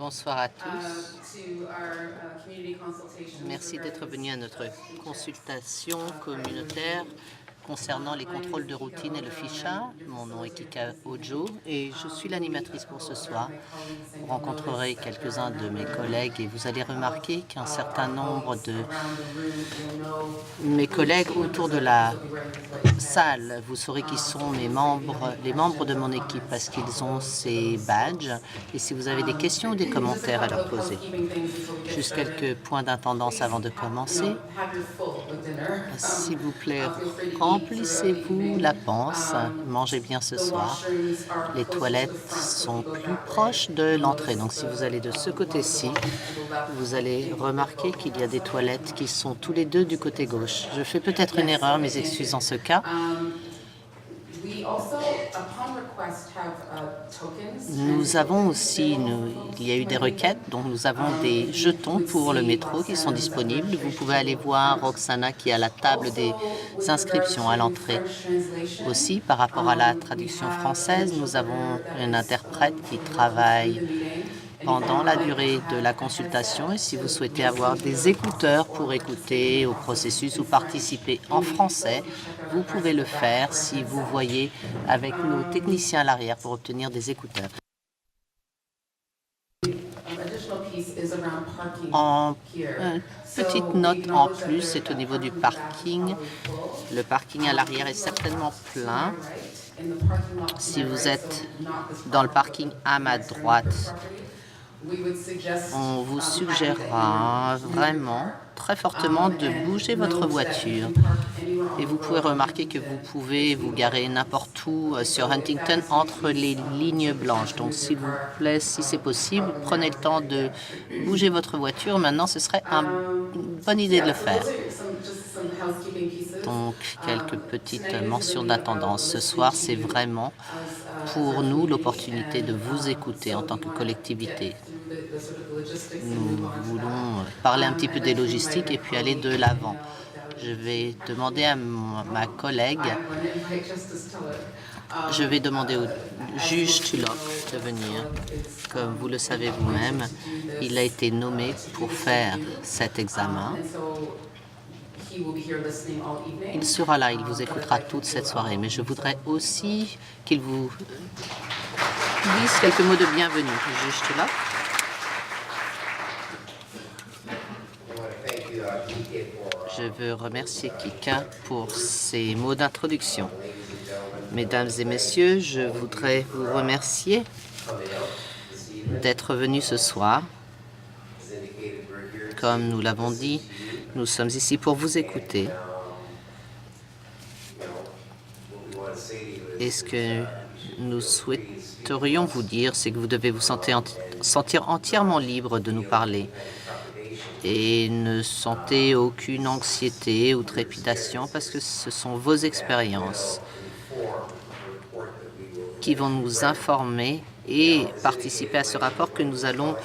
Bonsoir à tous. Merci d'être venus à notre consultation communautaire concernant les contrôles de routine et le fichage. Mon nom est Kika Ojo et je suis l'animatrice pour ce soir. Vous rencontrerez quelques-uns de mes collègues et vous allez remarquer qu'un certain nombre de mes collègues autour de la salle, vous saurez qui sont les membres de mon équipe parce qu'ils ont ces badges. Et si vous avez des questions ou des commentaires à leur poser. Juste quelques points d'intendance avant de commencer. S'il vous plaît, remplissez-vous la panse. Mangez bien ce soir. Les toilettes sont plus proches de l'entrée. Donc, si vous allez de ce côté-ci, vous allez remarquer qu'il y a des toilettes qui sont tous les deux du côté gauche. Je fais peut-être une erreur, mes excuses en ce cas. Nous avons aussi, il y a eu des requêtes, donc nous avons des jetons pour le métro qui sont disponibles. Vous pouvez aller voir Roxana qui est à la table des inscriptions à l'entrée. Aussi, par rapport à la traduction française, nous avons un interprète qui travaille pendant la durée de la consultation. Et si vous souhaitez avoir des écouteurs pour écouter au processus ou participer en français, vous pouvez le faire si vous voyez avec nos techniciens à l'arrière pour obtenir des écouteurs. En petite note en plus, c'est au niveau du parking. Le parking à l'arrière est certainement plein. Si vous êtes dans le parking à ma droite, on vous suggérera vraiment très fortement de bouger votre voiture. Et vous pouvez remarquer que vous pouvez vous garer n'importe où sur Huntington entre les lignes blanches. Donc, s'il vous plaît, si c'est possible, prenez le temps de bouger votre voiture. Maintenant, ce serait une bonne idée de le faire. Donc, quelques petites mentions d'attendance. Ce soir, c'est vraiment pour nous l'opportunité de vous écouter en tant que collectivité. Nous voulons parler un petit peu des logistiques et puis aller de l'avant. Je vais demander à ma collègue, je vais demander au juge Tulloch de venir. Comme vous le savez vous-même, il a été nommé pour faire cet examen. Il sera là, il vous écoutera toute cette soirée, mais je voudrais aussi qu'il vous dise quelques mots de bienvenue. Juge Tulloch. Je veux remercier Kika pour ses mots d'introduction. Mesdames et messieurs, je voudrais vous remercier d'être venus ce soir. Comme nous l'avons dit, nous sommes ici pour vous écouter. Et ce que nous souhaiterions vous dire, c'est que vous devez vous sentir entièrement libre de nous parler. Et ne sentez aucune anxiété ou trépidation parce que ce sont vos expériences qui vont nous informer et participer à ce rapport que nous allons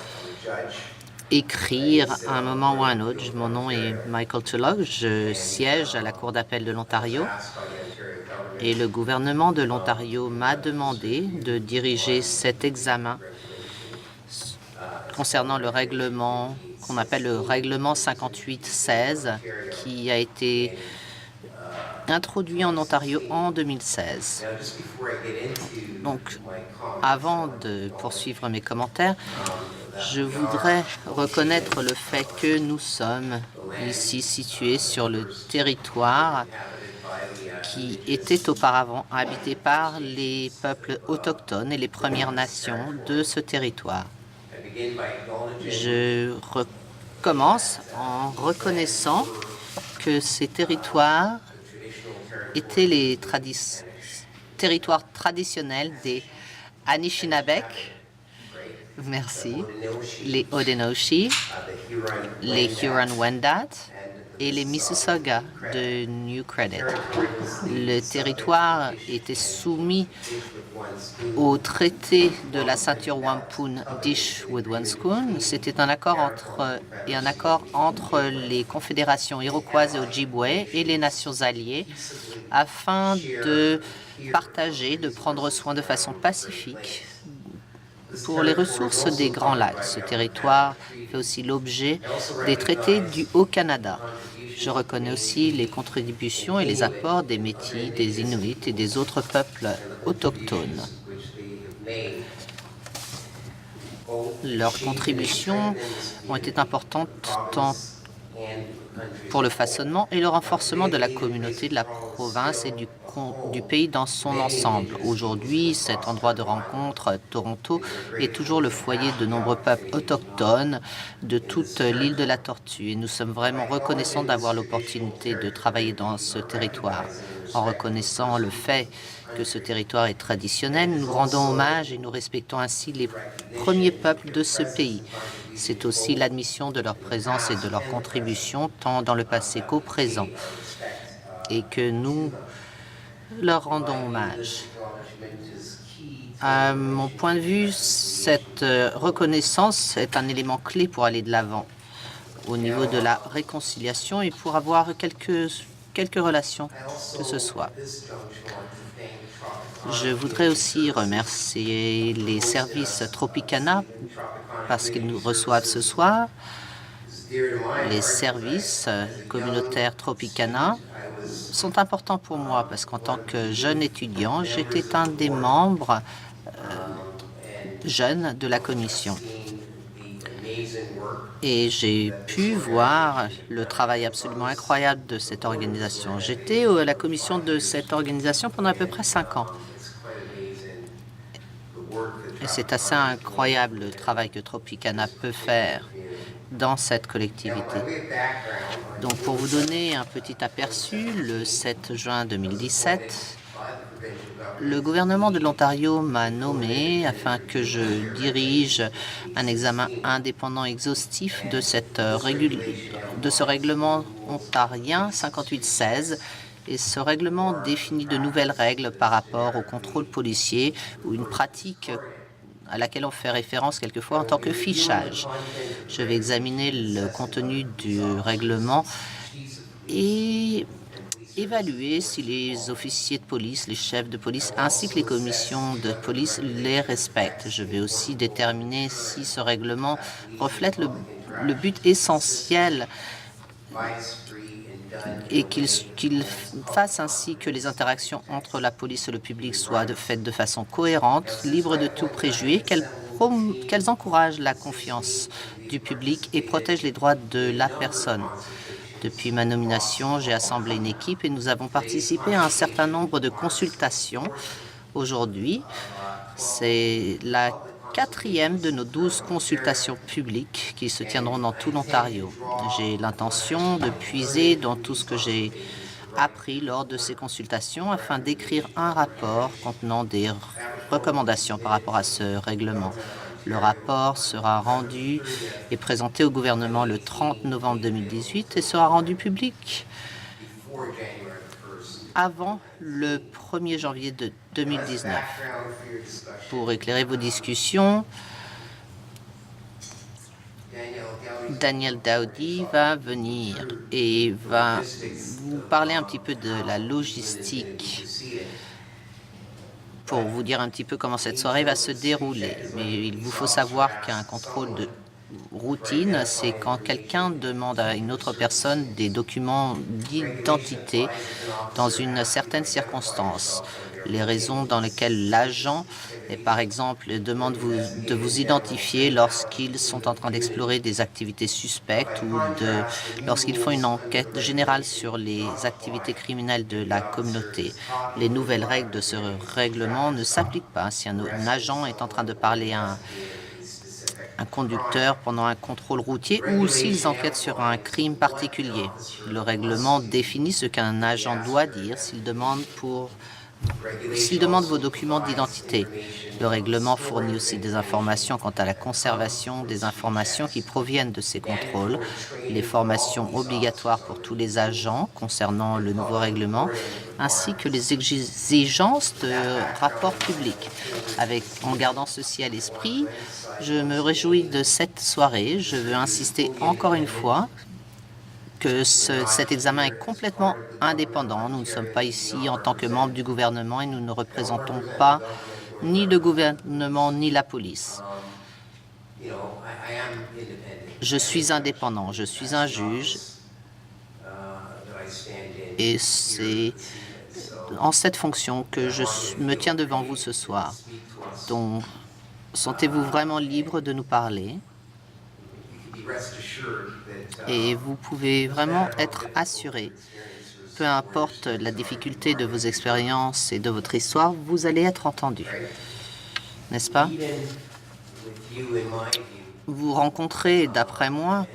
écrire à un moment ou à un autre. Mon nom est Michael Tulloch, je siège à la Cour d'appel de l'Ontario et le gouvernement de l'Ontario m'a demandé de diriger cet examen concernant le règlement qu'on appelle le règlement 5816 qui a été introduit en Ontario en 2016. Donc, avant de poursuivre mes commentaires, je voudrais reconnaître le fait que nous sommes ici situés sur le territoire qui était auparavant habité par les peuples autochtones et les Premières Nations de ce territoire. Je recommence en reconnaissant que ces territoires étaient les territoires traditionnels des Anishinabek, merci, les Haudenosaunee, les Huron-Wendat et les Mississauga de New Credit. Le territoire était soumis au traité de la ceinture Wampun Dish with Wanscoon. C'était un accord entre les confédérations iroquoises et Ojibwe et les nations alliées afin de partager, de prendre soin de façon pacifique Pour les ressources des Grands Lacs, ce territoire fait aussi l'objet des traités du Haut-Canada. Je reconnais aussi les contributions et les apports des Métis, des Inuits et des autres peuples autochtones. Leurs contributions ont été importantes tant pour le façonnement et le renforcement de la communauté de la province et du pays dans son ensemble. Aujourd'hui, cet endroit de rencontre, Toronto, est toujours le foyer de nombreux peuples autochtones de toute l'île de la Tortue. Et nous sommes vraiment reconnaissants d'avoir l'opportunité de travailler dans ce territoire. En reconnaissant le fait que ce territoire est traditionnel, nous rendons hommage et nous respectons ainsi les premiers peuples de ce pays. C'est aussi l'admission de leur présence et de leur contribution, tant dans le passé qu'au présent, et que nous leur rendons hommage. À mon point de vue, cette reconnaissance est un élément clé pour aller de l'avant au niveau de la réconciliation et pour avoir quelques relations que ce soit. Je voudrais aussi remercier les services Tropicana parce qu'ils nous reçoivent ce soir. Les services communautaires Tropicana sont importants pour moi parce qu'en tant que jeune étudiant, j'étais un des membres jeunes de la commission. Et j'ai pu voir le travail absolument incroyable de cette organisation. J'étais à la commission de cette organisation pendant à peu près 5 ans. Et c'est assez incroyable le travail que Tropicana peut faire dans cette collectivité. Donc, pour vous donner un petit aperçu, le 7 juin 2017, le gouvernement de l'Ontario m'a nommé afin que je dirige un examen indépendant exhaustif de ce règlement ontarien 5816. Et ce règlement définit de nouvelles règles par rapport au contrôle policier ou une pratique à laquelle on fait référence quelquefois en tant que fichage. Je vais examiner le contenu du règlement et évaluer si les officiers de police, les chefs de police ainsi que les commissions de police les respectent. Je vais aussi déterminer si ce règlement reflète le but essentiel et qu'il fasse ainsi que les interactions entre la police et le public soient faites de façon cohérente, libre de tout préjugé, qu'elles encouragent la confiance du public et protègent les droits de la personne. Depuis ma nomination, j'ai assemblé une équipe et nous avons participé à un certain nombre de consultations. Aujourd'hui, c'est la 4e de nos 12 consultations publiques qui se tiendront dans tout l'Ontario. J'ai l'intention de puiser dans tout ce que j'ai appris lors de ces consultations afin d'écrire un rapport contenant des recommandations par rapport à ce règlement. Le rapport sera rendu et présenté au gouvernement le 30 novembre 2018 et sera rendu public avant le 1er janvier de 2019. Pour éclairer vos discussions, Daniel Dowdy va venir et va vous parler un petit peu de la logistique pour vous dire un petit peu comment cette soirée va se dérouler. Mais il vous faut savoir qu'un contrôle de routine, c'est quand quelqu'un demande à une autre personne des documents d'identité dans une certaine circonstance. Les raisons dans lesquelles l'agent, par exemple, demande de vous identifier lorsqu'ils sont en train d'explorer des activités suspectes ou lorsqu'ils font une enquête générale sur les activités criminelles de la communauté. Les nouvelles règles de ce règlement ne s'appliquent pas si un agent est en train de parler à un conducteur pendant un contrôle routier ou s'ils enquêtent sur un crime particulier. Le règlement définit ce qu'un agent doit dire s'il demande vos documents d'identité. Le règlement fournit aussi des informations quant à la conservation des informations qui proviennent de ces contrôles, les formations obligatoires pour tous les agents concernant le nouveau règlement, ainsi que les exigences de rapport public. En gardant ceci à l'esprit, je me réjouis de cette soirée. Je veux insister encore une fois que cet examen est complètement indépendant. Nous ne sommes pas ici en tant que membres du gouvernement et nous ne représentons pas ni le gouvernement, ni la police. Je suis indépendant, je suis un juge et c'est en cette fonction que je me tiens devant vous ce soir. Donc, sentez-vous vraiment libre de nous parler et vous pouvez vraiment être assuré. Peu importe la difficulté de vos expériences et de votre histoire, vous allez être entendu. N'est-ce pas? Vous rencontrez, d'après moi,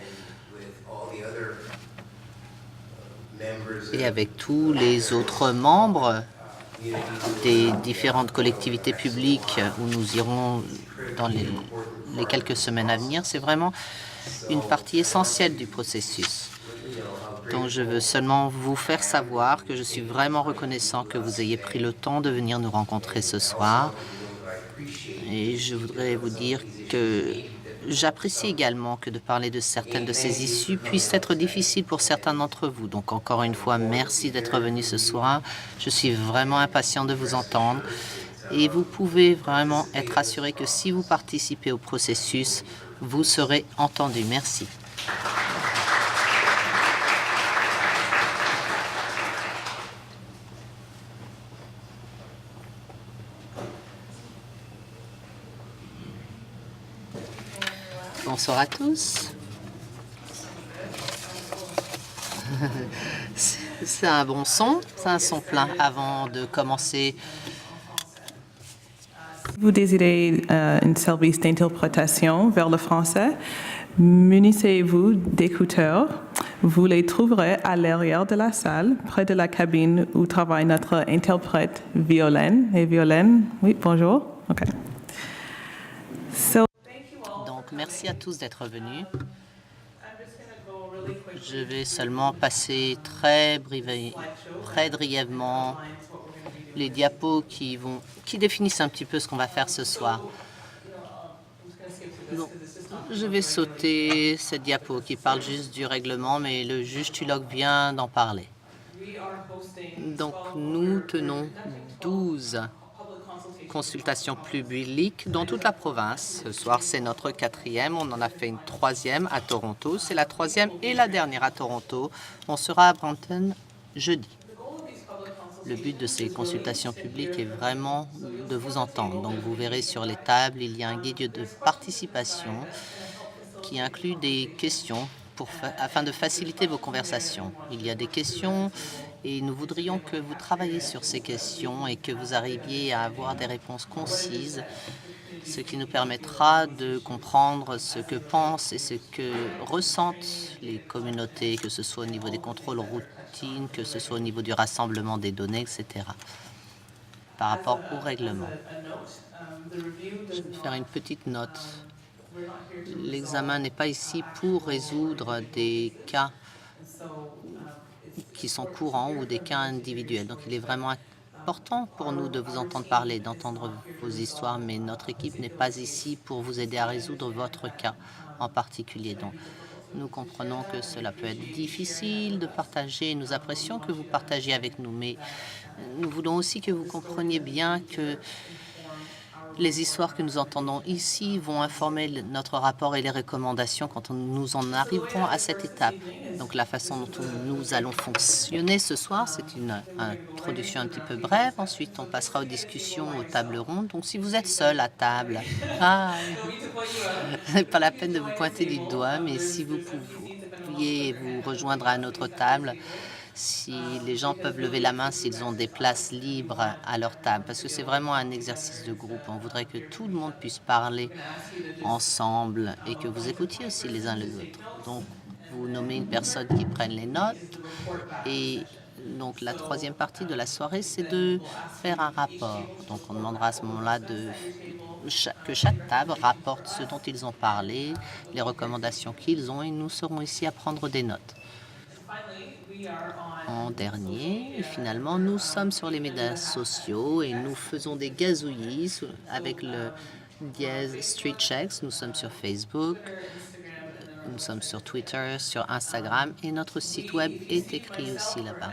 et avec tous les autres membres des différentes collectivités publiques où nous irons dans les quelques semaines à venir, c'est vraiment une partie essentielle du processus. Donc, je veux seulement vous faire savoir que je suis vraiment reconnaissant que vous ayez pris le temps de venir nous rencontrer ce soir. Et je voudrais vous dire que j'apprécie également que de parler de certaines de ces issues puisse être difficile pour certains d'entre vous. Donc, encore une fois, merci d'être venu ce soir. Je suis vraiment impatient de vous entendre. Et vous pouvez vraiment être assuré que si vous participez au processus, vous serez entendu. Merci. Bonsoir à tous. C'est un bon son, c'est un son plein avant de commencer. Vous désirez un service d'interprétation vers le français, munissez-vous d'écouteurs. Vous les trouverez à l'arrière de la salle, près de la cabine où travaille notre interprète Violaine. Et Violaine, oui, bonjour. OK. Donc, merci à tous d'être venus. Je vais seulement passer très brièvement les diapos qui définissent un petit peu ce qu'on va faire ce soir. Donc, je vais sauter cette diapo qui parle juste du règlement, mais le juge Tulloch vient d'en parler. Donc, nous tenons 12 consultations publiques dans toute la province. Ce soir, c'est notre 4e. On en a fait une 3e à Toronto. C'est la 3e et la dernière à Toronto. On sera à Brampton jeudi. Le but de ces consultations publiques est vraiment de vous entendre. Donc, vous verrez sur les tables, il y a un guide de participation qui inclut des questions afin de faciliter vos conversations. Il y a des questions et nous voudrions que vous travailliez sur ces questions et que vous arriviez à avoir des réponses concises, ce qui nous permettra de comprendre ce que pensent et ce que ressentent les communautés, que ce soit au niveau des contrôles routines, que ce soit au niveau du rassemblement des données, etc. Par rapport au règlement. Je vais faire une petite note. L'examen n'est pas ici pour résoudre des cas qui sont courants ou des cas individuels. Donc, il est vraiment important pour nous de vous entendre parler, d'entendre vos histoires, mais notre équipe n'est pas ici pour vous aider à résoudre votre cas en particulier. Donc, nous comprenons que cela peut être difficile de partager. Nous apprécions que vous partagiez avec nous, mais nous voulons aussi que vous compreniez bien que les histoires que nous entendons ici vont informer notre rapport et les recommandations quand nous en arriverons à cette étape. Donc, la façon dont nous allons fonctionner ce soir, c'est une introduction un petit peu brève. Ensuite, on passera aux discussions, aux tables rondes. Donc, si vous êtes seul à table, ce n'est pas la peine de vous pointer du doigt, mais si vous pouviez vous rejoindre à notre table, si les gens peuvent lever la main s'ils ont des places libres à leur table, parce que c'est vraiment un exercice de groupe. On voudrait que tout le monde puisse parler ensemble et que vous écoutiez aussi les uns les autres. Donc, vous nommez une personne qui prenne les notes et donc la 3e partie de la soirée, c'est de faire un rapport. Donc, on demandera à ce moment-là que chaque table rapporte ce dont ils ont parlé, les recommandations qu'ils ont, et nous serons ici à prendre des notes. En dernier, et finalement, nous sommes sur les médias sociaux et nous faisons des gazouillis avec le dièse Street Checks. Nous sommes sur Facebook, Nous sommes sur Twitter, sur Instagram et notre site web est écrit aussi là-bas.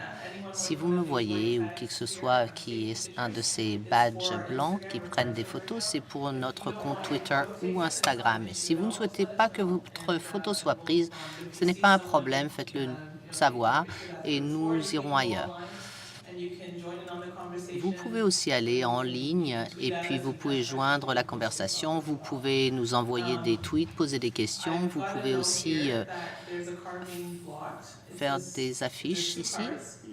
Si vous me voyez ou qui que ce soit qui est un de ces badges blancs qui prennent des photos, c'est pour notre compte Twitter ou Instagram. Et si vous ne souhaitez pas que votre photo soit prise, ce n'est pas un problème, faites-le savoir et nous irons ailleurs. Vous pouvez aussi aller en ligne et puis vous pouvez joindre la conversation. Vous pouvez nous envoyer des tweets, poser des questions. Vous pouvez aussi faire des affiches ici.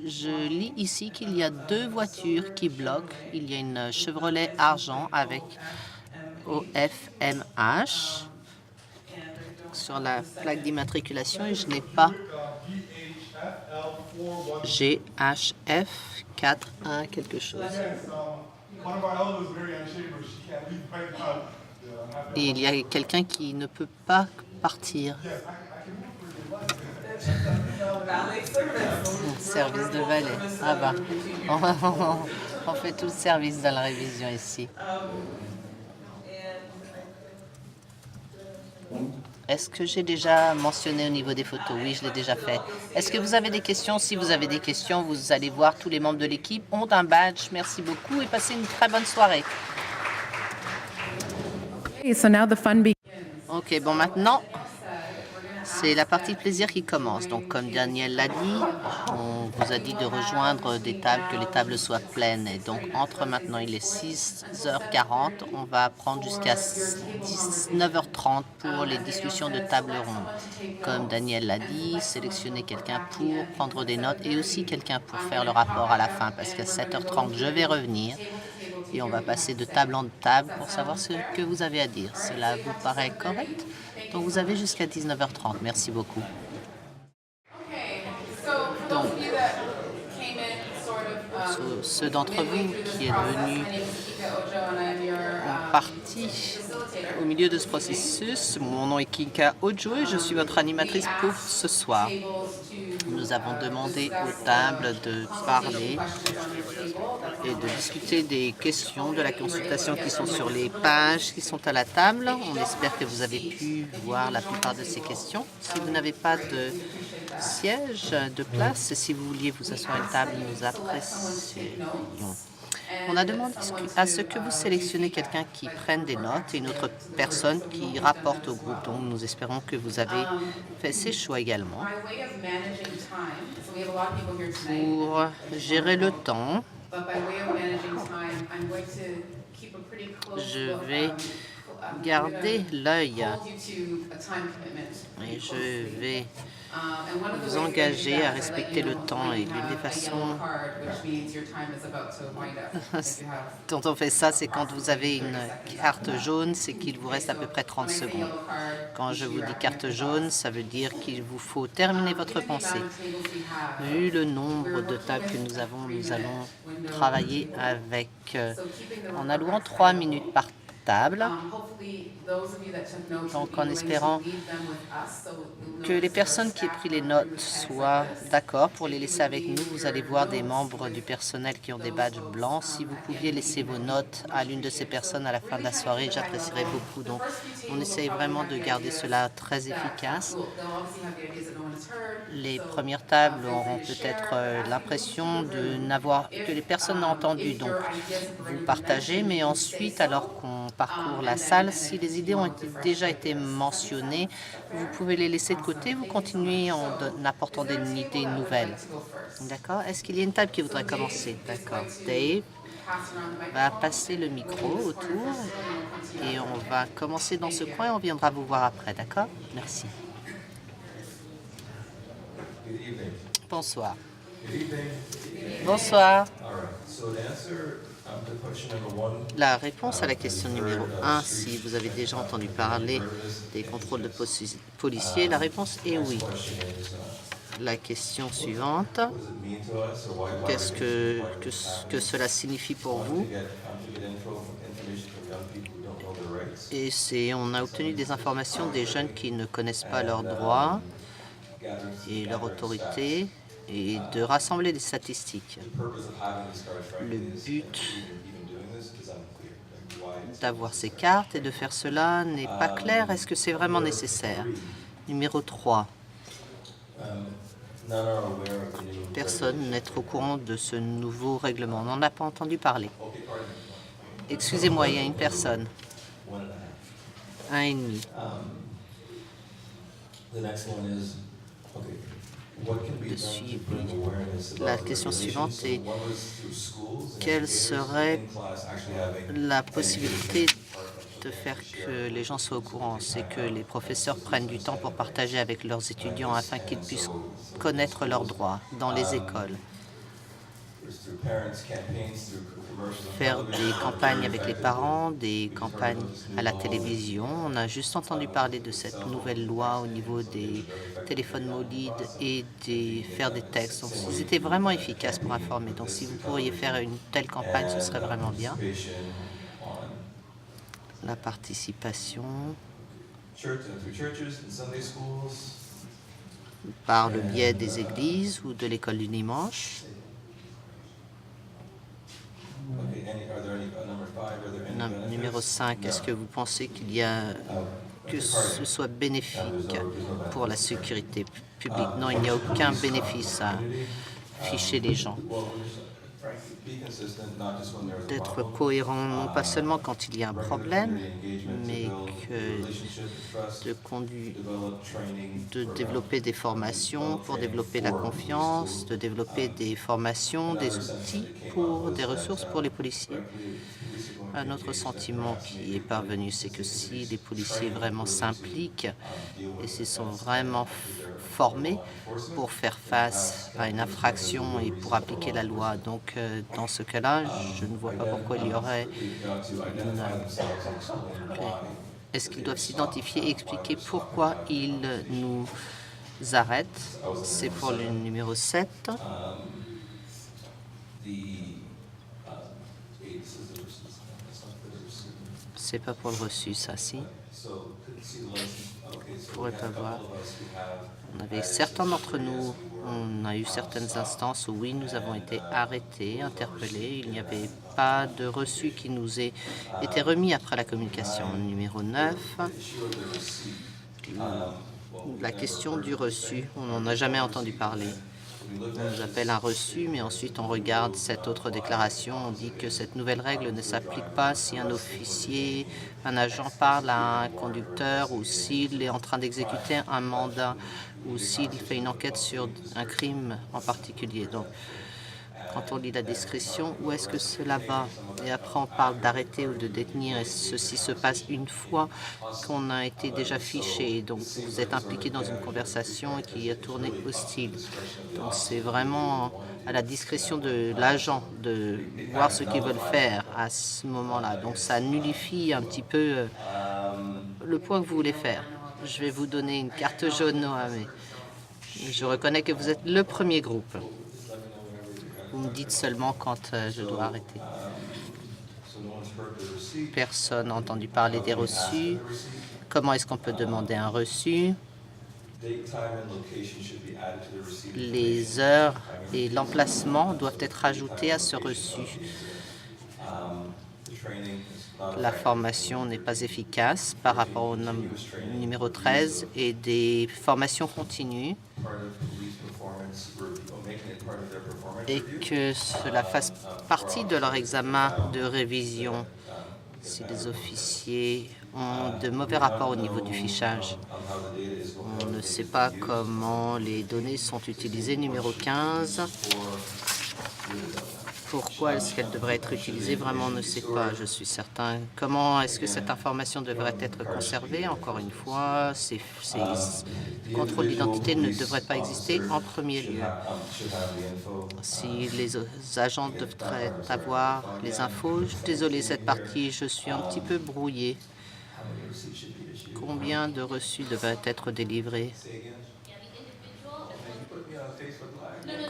Je lis ici qu'il y a 2 voitures qui bloquent. Il y a une Chevrolet argent avec OFMH sur la plaque d'immatriculation et je n'ai pas GHF 41 quelque chose. Et il y a quelqu'un qui ne peut pas partir. Service de valet. Ah bah, on fait tout le service dans la révision ici. Est-ce que j'ai déjà mentionné au niveau des photos? Oui, je l'ai déjà fait. Est-ce que vous avez des questions? Si vous avez des questions, vous allez voir tous les membres de l'équipe ont un badge. Merci beaucoup et passez une très bonne soirée. So now the fun begins. OK, bon, maintenant, c'est la partie plaisir qui commence. Donc, comme Daniel l'a dit, on vous a dit de rejoindre des tables, que les tables soient pleines. Et donc, entre maintenant, il est 6h40, on va prendre jusqu'à 19h30 pour les discussions de table ronde. Comme Daniel l'a dit, sélectionnez quelqu'un pour prendre des notes et aussi quelqu'un pour faire le rapport à la fin, parce qu'à 7h30, je vais revenir. Et on va passer de table en table pour savoir ce que vous avez à dire. Cela vous paraît correct? Donc vous avez jusqu'à 19h30. Merci beaucoup. Donc, ceux d'entre vous qui êtes venus en partie au milieu de ce processus, mon nom est Kinka Ojo et je suis votre animatrice pour ce soir. Nous avons demandé aux tables de parler et de discuter des questions de la consultation qui sont sur les pages qui sont à la table. On espère que vous avez pu voir la plupart de ces questions. Si vous n'avez pas de siège, de place, si vous vouliez vous asseoir à une table, nous apprécierions. On a demandé à ce que vous sélectionnez quelqu'un qui prenne des notes et une autre personne qui rapporte au groupe. Donc, nous espérons que vous avez fait ces choix également. Pour gérer le temps, je vais garder l'œil et je vais vous engager à respecter le temps. Et l'une des façons dont on fait ça, c'est quand vous avez une carte jaune, c'est qu'il vous reste à peu près 30 secondes. Quand je vous dis carte jaune, ça veut dire qu'il vous faut terminer votre pensée. Vu le nombre de tables que nous allons travailler avec, en allouant 3 minutes par table. Donc, en espérant que les personnes qui ont pris les notes soient d'accord pour les laisser avec nous. Vous allez voir des membres du personnel qui ont des badges blancs. Si vous pouviez laisser vos notes à l'une de ces personnes à la fin de la soirée, j'apprécierais beaucoup. Donc, on essaye vraiment de garder cela très efficace. Les premières tables auront peut-être l'impression que les personnes n'ont entendu. Donc, vous partagez, mais ensuite, alors qu'on parcourt la salle, si les idées ont déjà été mentionnées, vous pouvez les laisser de côté, vous continuez en apportant des idées nouvelles. D'accord? Est-ce qu'il y a une table qui voudrait commencer? D'accord. Dave va passer le micro autour et on va commencer dans ce coin et on viendra vous voir après. D'accord? Merci. Bonsoir. Bonsoir. La réponse à la question numéro 1, si vous avez déjà entendu parler des contrôles de policiers, la réponse est oui. La question suivante, qu'est-ce que cela signifie pour vous? Et on a obtenu des informations des jeunes qui ne connaissent pas leurs droits et leur autorité et de rassembler des statistiques. Le but d'avoir ces cartes et de faire cela n'est pas clair. Est-ce que c'est vraiment nécessaire? Numéro 3. Personne n'est au courant de ce nouveau règlement. On n'en a pas entendu parler. Excusez-moi, il y a une personne. 1,5. De suivi. La question suivante est quelle serait la possibilité de faire que les gens soient au courant? C'est que les professeurs prennent du temps pour partager avec leurs étudiants afin qu'ils puissent connaître leurs droits dans les écoles. Faire des campagnes avec les parents, des campagnes à la télévision. On a juste entendu parler de cette nouvelle loi au niveau des téléphones mobiles et faire des textes. Donc, ils étaient vraiment efficaces pour informer. Donc, si vous pourriez faire une telle campagne, ce serait vraiment bien. La participation par le biais des églises ou de l'école du dimanche. Numéro 5, est-ce que vous pensez que ce soit bénéfique pour la sécurité publique? Non, il n'y a aucun bénéfice à ficher les gens. D'être cohérent, non pas seulement quand il y a un problème, mais de développer des formations pour développer la confiance, de développer des formations, des outils des ressources pour les policiers. Un autre sentiment qui est parvenu, c'est que si les policiers vraiment s'impliquent et s'ils sont vraiment formés pour faire face à une infraction et pour appliquer la loi. Donc, dans ce cas-là, je ne vois pas pourquoi il y aurait Est-ce qu'ils doivent s'identifier et expliquer pourquoi ils nous arrêtent? C'est pour le numéro 7. C'est pas pour le reçu, ça, si. Je pourrais pas voir. On avait certains d'entre nous, on a eu certaines instances où oui, nous avons été arrêtés, interpellés. Il n'y avait pas de reçu qui nous ait été remis après la communication. Numéro 9. La question du reçu, on n'en a jamais entendu parler. On nous appelle un reçu, mais ensuite on regarde cette autre déclaration. On dit que cette nouvelle règle ne s'applique pas si un officier, un agent parle à un conducteur ou s'il est en train d'exécuter un mandat ou s'il fait une enquête sur un crime en particulier. Donc, quand on lit la description, où est-ce que cela va? Et après, on parle d'arrêter ou de détenir, et ceci se passe une fois qu'on a été déjà fiché. Donc, vous êtes impliqué dans une conversation qui a tourné hostile. Donc, c'est vraiment à la discrétion de l'agent de voir ce qu'ils veulent faire à ce moment-là. Donc, ça nullifie un petit peu le point que vous voulez faire. Je vais vous donner une carte jaune, Noamé. Je reconnais que vous êtes le premier groupe. Vous me dites seulement quand je dois arrêter. Personne n'a entendu parler des reçus. Comment est-ce qu'on peut demander un reçu? Les heures et l'emplacement doivent être ajoutés à ce reçu. La formation n'est pas efficace par rapport au numéro 13 et des formations continues et que cela fasse partie de leur examen de révision si les officiers ont de mauvais rapports au niveau du fichage. On ne sait pas comment les données sont utilisées. Numéro 15. Pourquoi est-ce qu'elle devrait être utilisée? Vraiment, on ne sait pas, je suis certain. Comment est-ce que cette information devrait être conservée? Encore une fois, le contrôle d'identité ne devrait pas exister en premier lieu. Si les agents devraient avoir les infos, désolé, cette partie, je suis un petit peu brouillé. Combien de reçus devraient être délivrés?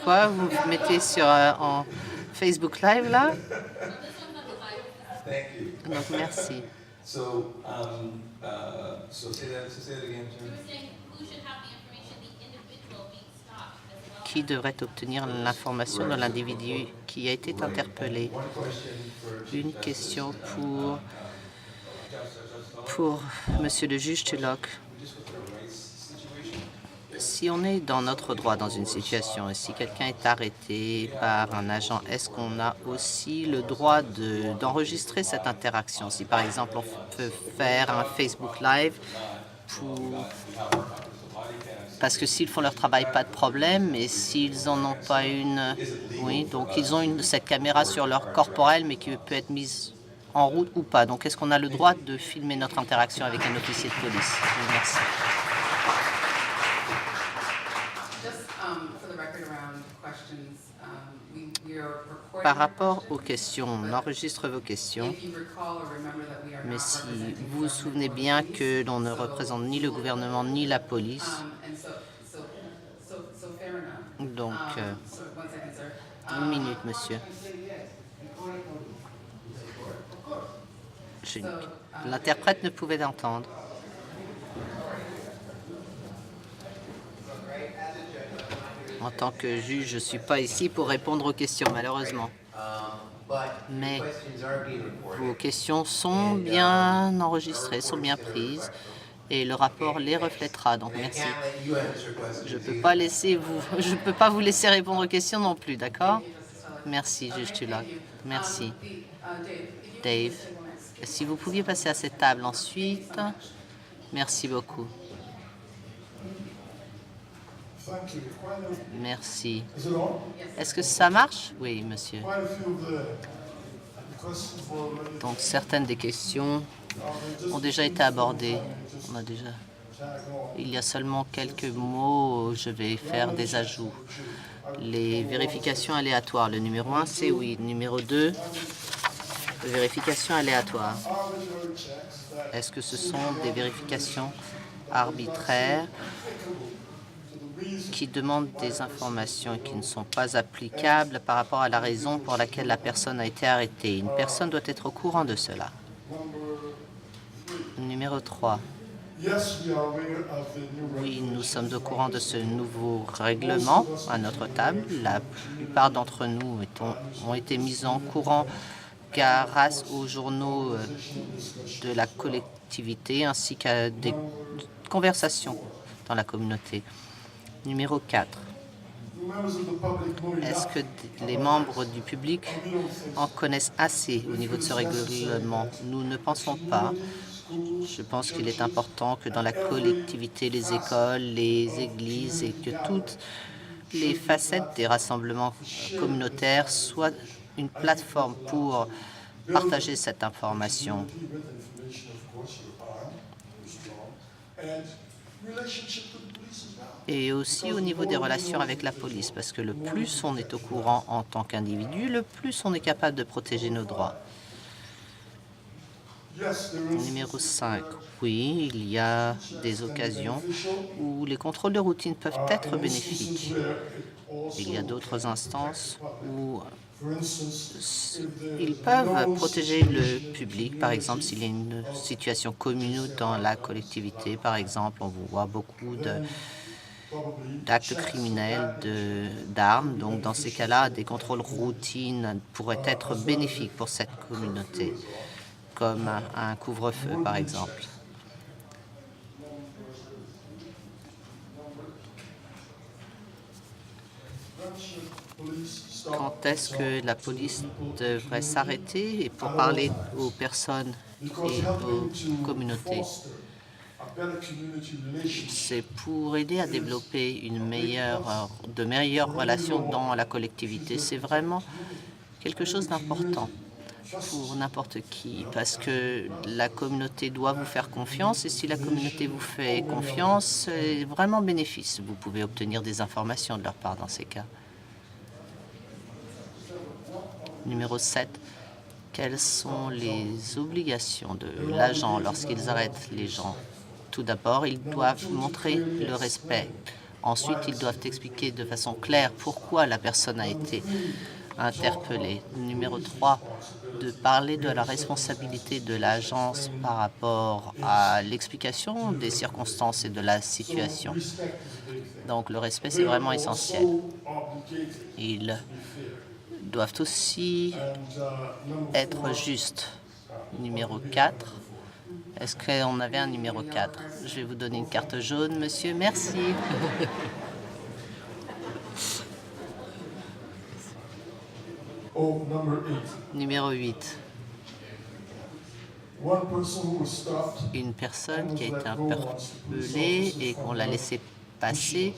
Quoi? Vous me mettez en Facebook Live, là? Donc, merci. Qui devrait obtenir l'information de l'individu qui a été interpellé? Une question pour Monsieur le juge Tulloch. Si on est dans notre droit dans une situation et si quelqu'un est arrêté par un agent, est-ce qu'on a aussi le droit d'enregistrer cette interaction? Si par exemple on peut faire un Facebook Live parce que s'ils font leur travail, pas de problème, mais s'ils en ont pas une, oui, donc ils ont cette caméra sur leur corporel, mais qui peut être mise en route ou pas. Donc est-ce qu'on a le droit de filmer notre interaction avec un officier de police? Oui, merci. Par rapport aux questions, on enregistre vos questions, mais si vous vous souvenez bien que l'on ne représente ni le gouvernement ni la police, donc, une minute, monsieur. L'interprète ne pouvait l'entendre. En tant que juge, je ne suis pas ici pour répondre aux questions, malheureusement. Mais vos questions sont bien enregistrées, sont bien prises, et le rapport les reflètera. Donc, merci. Je ne peux pas vous laisser répondre aux questions non plus, d'accord? Merci, juge Tulloch. Merci. Dave, si vous pouviez passer à cette table ensuite. Merci beaucoup. Merci. Est-ce que ça marche? Oui, monsieur. Donc, certaines des questions ont déjà été abordées. Il y a seulement quelques mots, je vais faire des ajouts. Les vérifications aléatoires. Le numéro 1, c'est oui. Le numéro 2, vérification aléatoire. Est-ce que ce sont des vérifications arbitraires qui demandent des informations qui ne sont pas applicables par rapport à la raison pour laquelle la personne a été arrêtée? Une personne doit être au courant de cela. Numéro 3. Oui, nous sommes au courant de ce nouveau règlement à notre table. La plupart d'entre nous ont été mis en courant grâce aux journaux de la collectivité ainsi qu'à des conversations dans la communauté. Numéro 4. Est-ce que les membres du public en connaissent assez au niveau de ce règlement? Nous ne pensons pas. Je pense qu'il est important que dans la collectivité, les écoles, les églises et que toutes les facettes des rassemblements communautaires soient une plateforme pour partager cette information. Et aussi au niveau des relations avec la police, parce que le plus on est au courant en tant qu'individu, le plus on est capable de protéger nos droits. Numéro 5. Oui, il y a des occasions où les contrôles de routine peuvent être bénéfiques. Il y a d'autres instances où ils peuvent protéger le public. Par exemple, s'il y a une situation commune dans la collectivité, par exemple, on voit beaucoup d'actes criminels, d'armes. Donc, dans ces cas-là, des contrôles routines pourraient être bénéfiques pour cette communauté, comme un couvre-feu, par exemple. Quand est-ce que la police devrait s'arrêter et pour parler aux personnes et aux communautés? C'est pour aider à développer de meilleures relations dans la collectivité. C'est vraiment quelque chose d'important pour n'importe qui, parce que la communauté doit vous faire confiance, et si la communauté vous fait confiance, c'est vraiment bénéfice. Vous pouvez obtenir des informations de leur part dans ces cas. Numéro 7. Quelles sont les obligations de l'agent lorsqu'ils arrêtent les gens? Tout d'abord, ils doivent montrer le respect. Ensuite, ils doivent expliquer de façon claire pourquoi la personne a été interpellée. Numéro 3. De parler de la responsabilité de l'agence par rapport à l'explication des circonstances et de la situation. Donc, le respect, c'est vraiment essentiel. Ils doivent aussi être justes. Numéro 4. Est-ce qu'on avait un numéro 4? Je vais vous donner une carte jaune, monsieur. Merci. Oh, number 8. Numéro 8. One person who was stopped. Une personne qui a été interpellée et qu'on l'a laissé passer.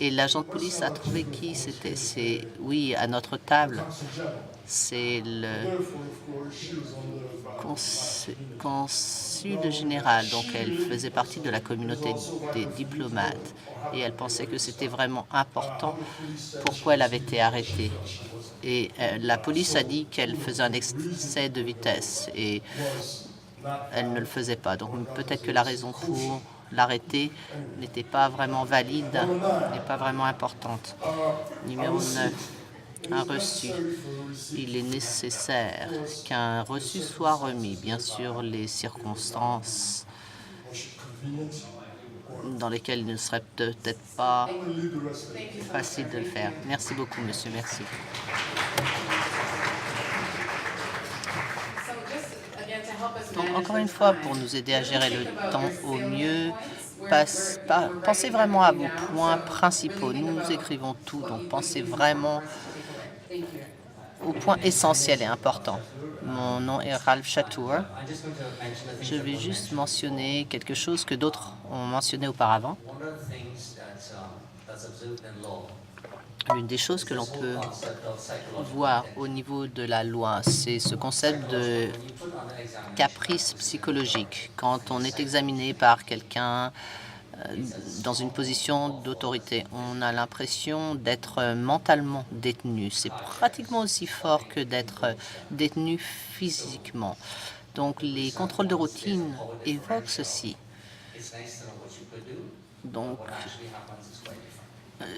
Et l'agent de police a trouvé qui c'était. C'est, oui, à notre table. C'est le Therefore, of course, she was on the consul général. Donc, elle faisait partie de la communauté des diplomates. Et elle pensait que c'était vraiment important pourquoi elle avait été arrêtée. Et la police a dit qu'elle faisait un excès de vitesse. Et elle ne le faisait pas. Donc peut-être que la raison pour l'arrêter n'était pas vraiment valide, n'est pas vraiment importante. Numéro 9, un reçu. Il est nécessaire qu'un reçu soit remis. Bien sûr, les circonstances dans lesquelles il ne serait peut-être pas facile de le faire. Merci beaucoup, monsieur. Merci. Donc, encore une fois, pour nous aider à gérer le temps au mieux, pensez vraiment à vos points principaux. Nous écrivons tout, donc pensez vraiment aux points essentiels et importants. Mon nom est Ralph Chatour. Je vais juste mentionner quelque chose que d'autres ont mentionné auparavant. L'une des choses que l'on peut voir au niveau de la loi, c'est ce concept de caprice psychologique. Quand on est examiné par quelqu'un dans une position d'autorité, on a l'impression d'être mentalement détenu. C'est pratiquement aussi fort que d'être détenu physiquement. Donc les contrôles de routine évoquent ceci. Donc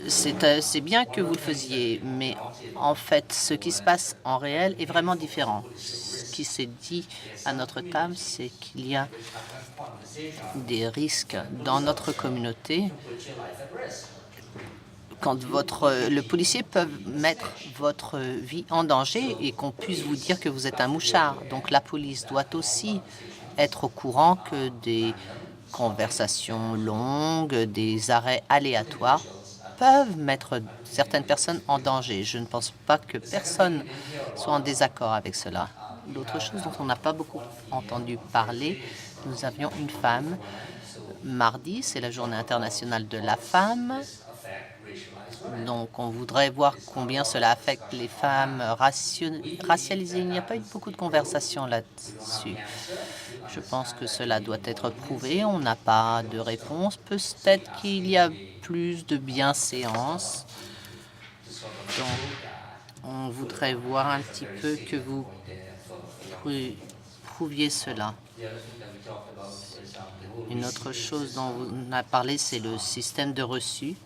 c'est bien que vous le faisiez, mais en fait, ce qui se passe en réel est vraiment différent. Ce qui s'est dit à notre table, c'est qu'il y a des risques dans notre communauté quand le policier peut mettre votre vie en danger et qu'on puisse vous dire que vous êtes un mouchard. Donc la police doit aussi être au courant que des conversations longues, des arrêts aléatoires peuvent mettre certaines personnes en danger. Je ne pense pas que personne soit en désaccord avec cela. L'autre chose dont on n'a pas beaucoup entendu parler, nous avions une femme. Mardi, c'est la journée internationale de la femme. Donc, on voudrait voir combien cela affecte les femmes racialisées. Il n'y a pas eu beaucoup de conversations là-dessus. Je pense que cela doit être prouvé. On n'a pas de réponse. Peut-être qu'il y a plus de bienséance. Donc, on voudrait voir un petit peu que vous prouviez cela. Une autre chose dont on a parlé, c'est le système de reçu,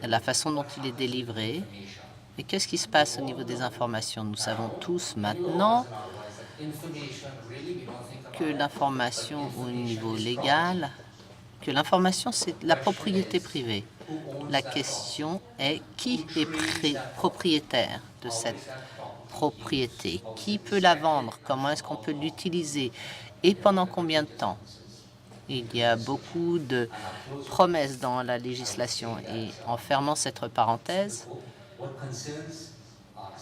la façon dont il est délivré. Et qu'est-ce qui se passe au niveau des informations? Nous savons tous maintenant que l'information au niveau légal, que l'information, c'est la propriété privée. La question est qui est propriétaire de cette propriété? Qui peut la vendre? Comment est-ce qu'on peut l'utiliser? Et pendant combien de temps? Il y a beaucoup de promesses dans la législation. Et en fermant cette parenthèse,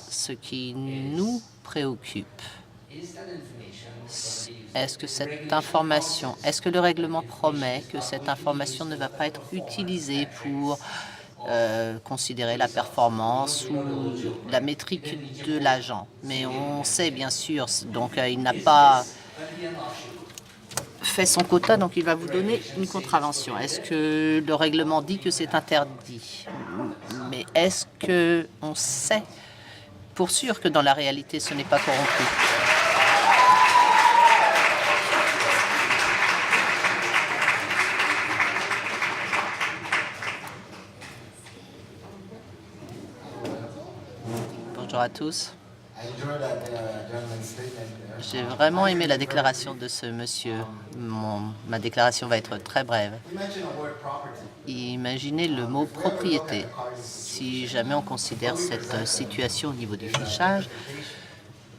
ce qui nous préoccupe, est-ce que cette information, est-ce que le règlement promet que cette information ne va pas être utilisée pour considérer la performance ou la métrique de l'agent? Mais on sait bien sûr, donc il n'a pas fait son quota, donc il va vous donner une contravention. Est-ce que le règlement dit que c'est interdit? Mais est-ce qu'on sait pour sûr que dans la réalité, ce n'est pas corrompu? Bonjour à tous. J'ai vraiment aimé la déclaration de ce monsieur. Ma déclaration va être très brève. Imaginez le mot propriété. Si jamais on considère cette situation au niveau du fichage,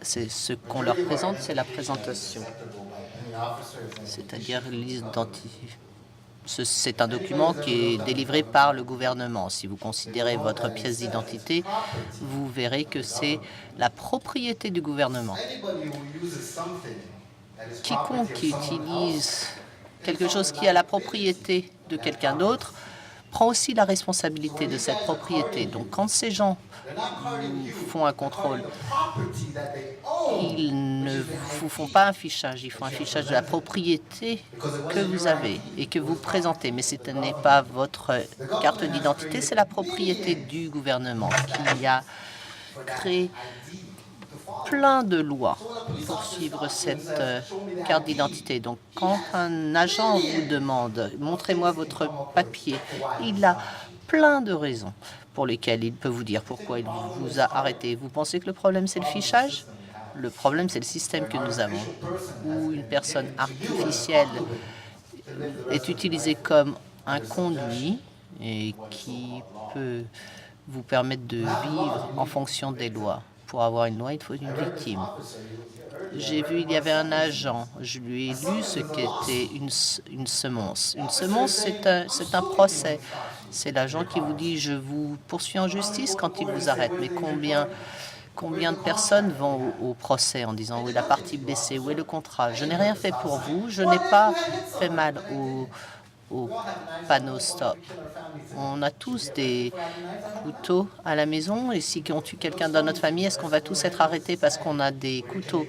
c'est ce qu'on leur présente, c'est la présentation, c'est-à-dire c'est un document qui est délivré par le gouvernement. Si vous considérez votre pièce d'identité, vous verrez que c'est la propriété du gouvernement. Quiconque qui utilise quelque chose qui a la propriété de quelqu'un d'autre prend aussi la responsabilité de cette propriété. Donc quand ces gens font un contrôle, ils ne vous font pas un fichage, ils font un fichage de la propriété que vous avez et que vous présentez. Mais ce n'est pas votre carte d'identité, c'est la propriété du gouvernement qui a créé plein de lois pour suivre cette carte d'identité. Donc, quand un agent vous demande « montrez-moi votre papier », il a plein de raisons pour lesquelles il peut vous dire pourquoi il vous a arrêté. Vous pensez que le problème, c'est le fichage? Le problème, c'est le système que nous avons, où une personne artificielle est utilisée comme un conduit et qui peut vous permettre de vivre en fonction des lois. Pour avoir une loi, il faut une victime. J'ai vu, il y avait un agent. Je lui ai lu ce qu'était une semonce. Une semonce, c'est un procès. C'est l'agent qui vous dit « je vous poursuis en justice » quand il vous arrête. Mais combien de personnes vont au procès en disant « où est la partie blessée, où est le contrat ?» Je n'ai rien fait pour vous, je n'ai pas fait mal au panneau stop. On a tous des couteaux à la maison et si on tue quelqu'un dans notre famille, est-ce qu'on va tous être arrêtés parce qu'on a des couteaux?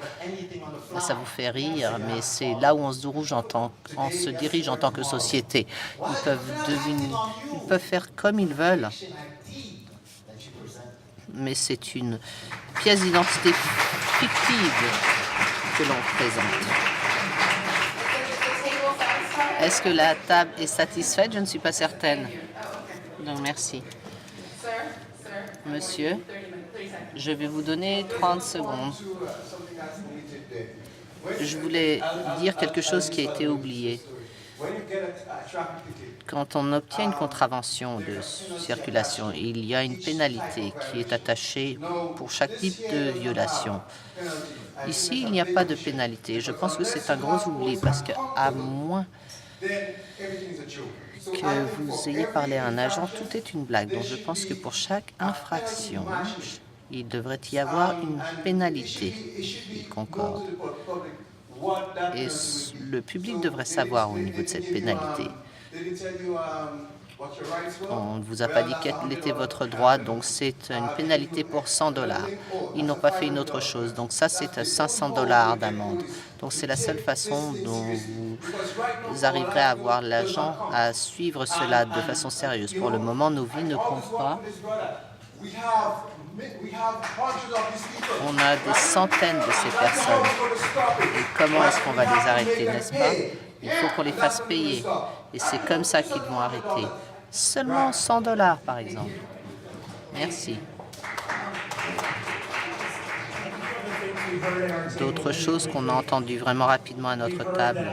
Ça vous fait rire, mais c'est là où on se dirige en tant que société. Ils peuvent faire comme ils veulent, mais c'est une pièce d'identité fictive que l'on présente. Est-ce que la table est satisfaite? Je ne suis pas certaine. Donc, merci. Monsieur, je vais vous donner 30 secondes. Je voulais dire quelque chose qui a été oublié. Quand on obtient une contravention de circulation, il y a une pénalité qui est attachée pour chaque type de violation. Ici, il n'y a pas de pénalité. Je pense que c'est un gros oubli parce qu'à moins que vous ayez parlé à un agent, tout est une blague. Donc je pense que pour chaque infraction, il devrait y avoir une pénalité qui concorde. Et le public devrait savoir au niveau de cette pénalité. On ne vous a pas dit quel était votre droit, donc c'est une pénalité pour $100. Ils n'ont pas fait une autre chose, donc ça c'est $500 d'amende. Donc c'est la seule façon dont vous arriverez à avoir l'agent à suivre cela de façon sérieuse. Pour le moment, nos vies ne comptent pas. On a des centaines de ces personnes. Et comment est-ce qu'on va les arrêter, n'est-ce pas? Il faut qu'on les fasse payer. Et c'est comme ça qu'ils vont arrêter. Seulement $100, par exemple. Merci. D'autres choses qu'on a entendues vraiment rapidement à notre table.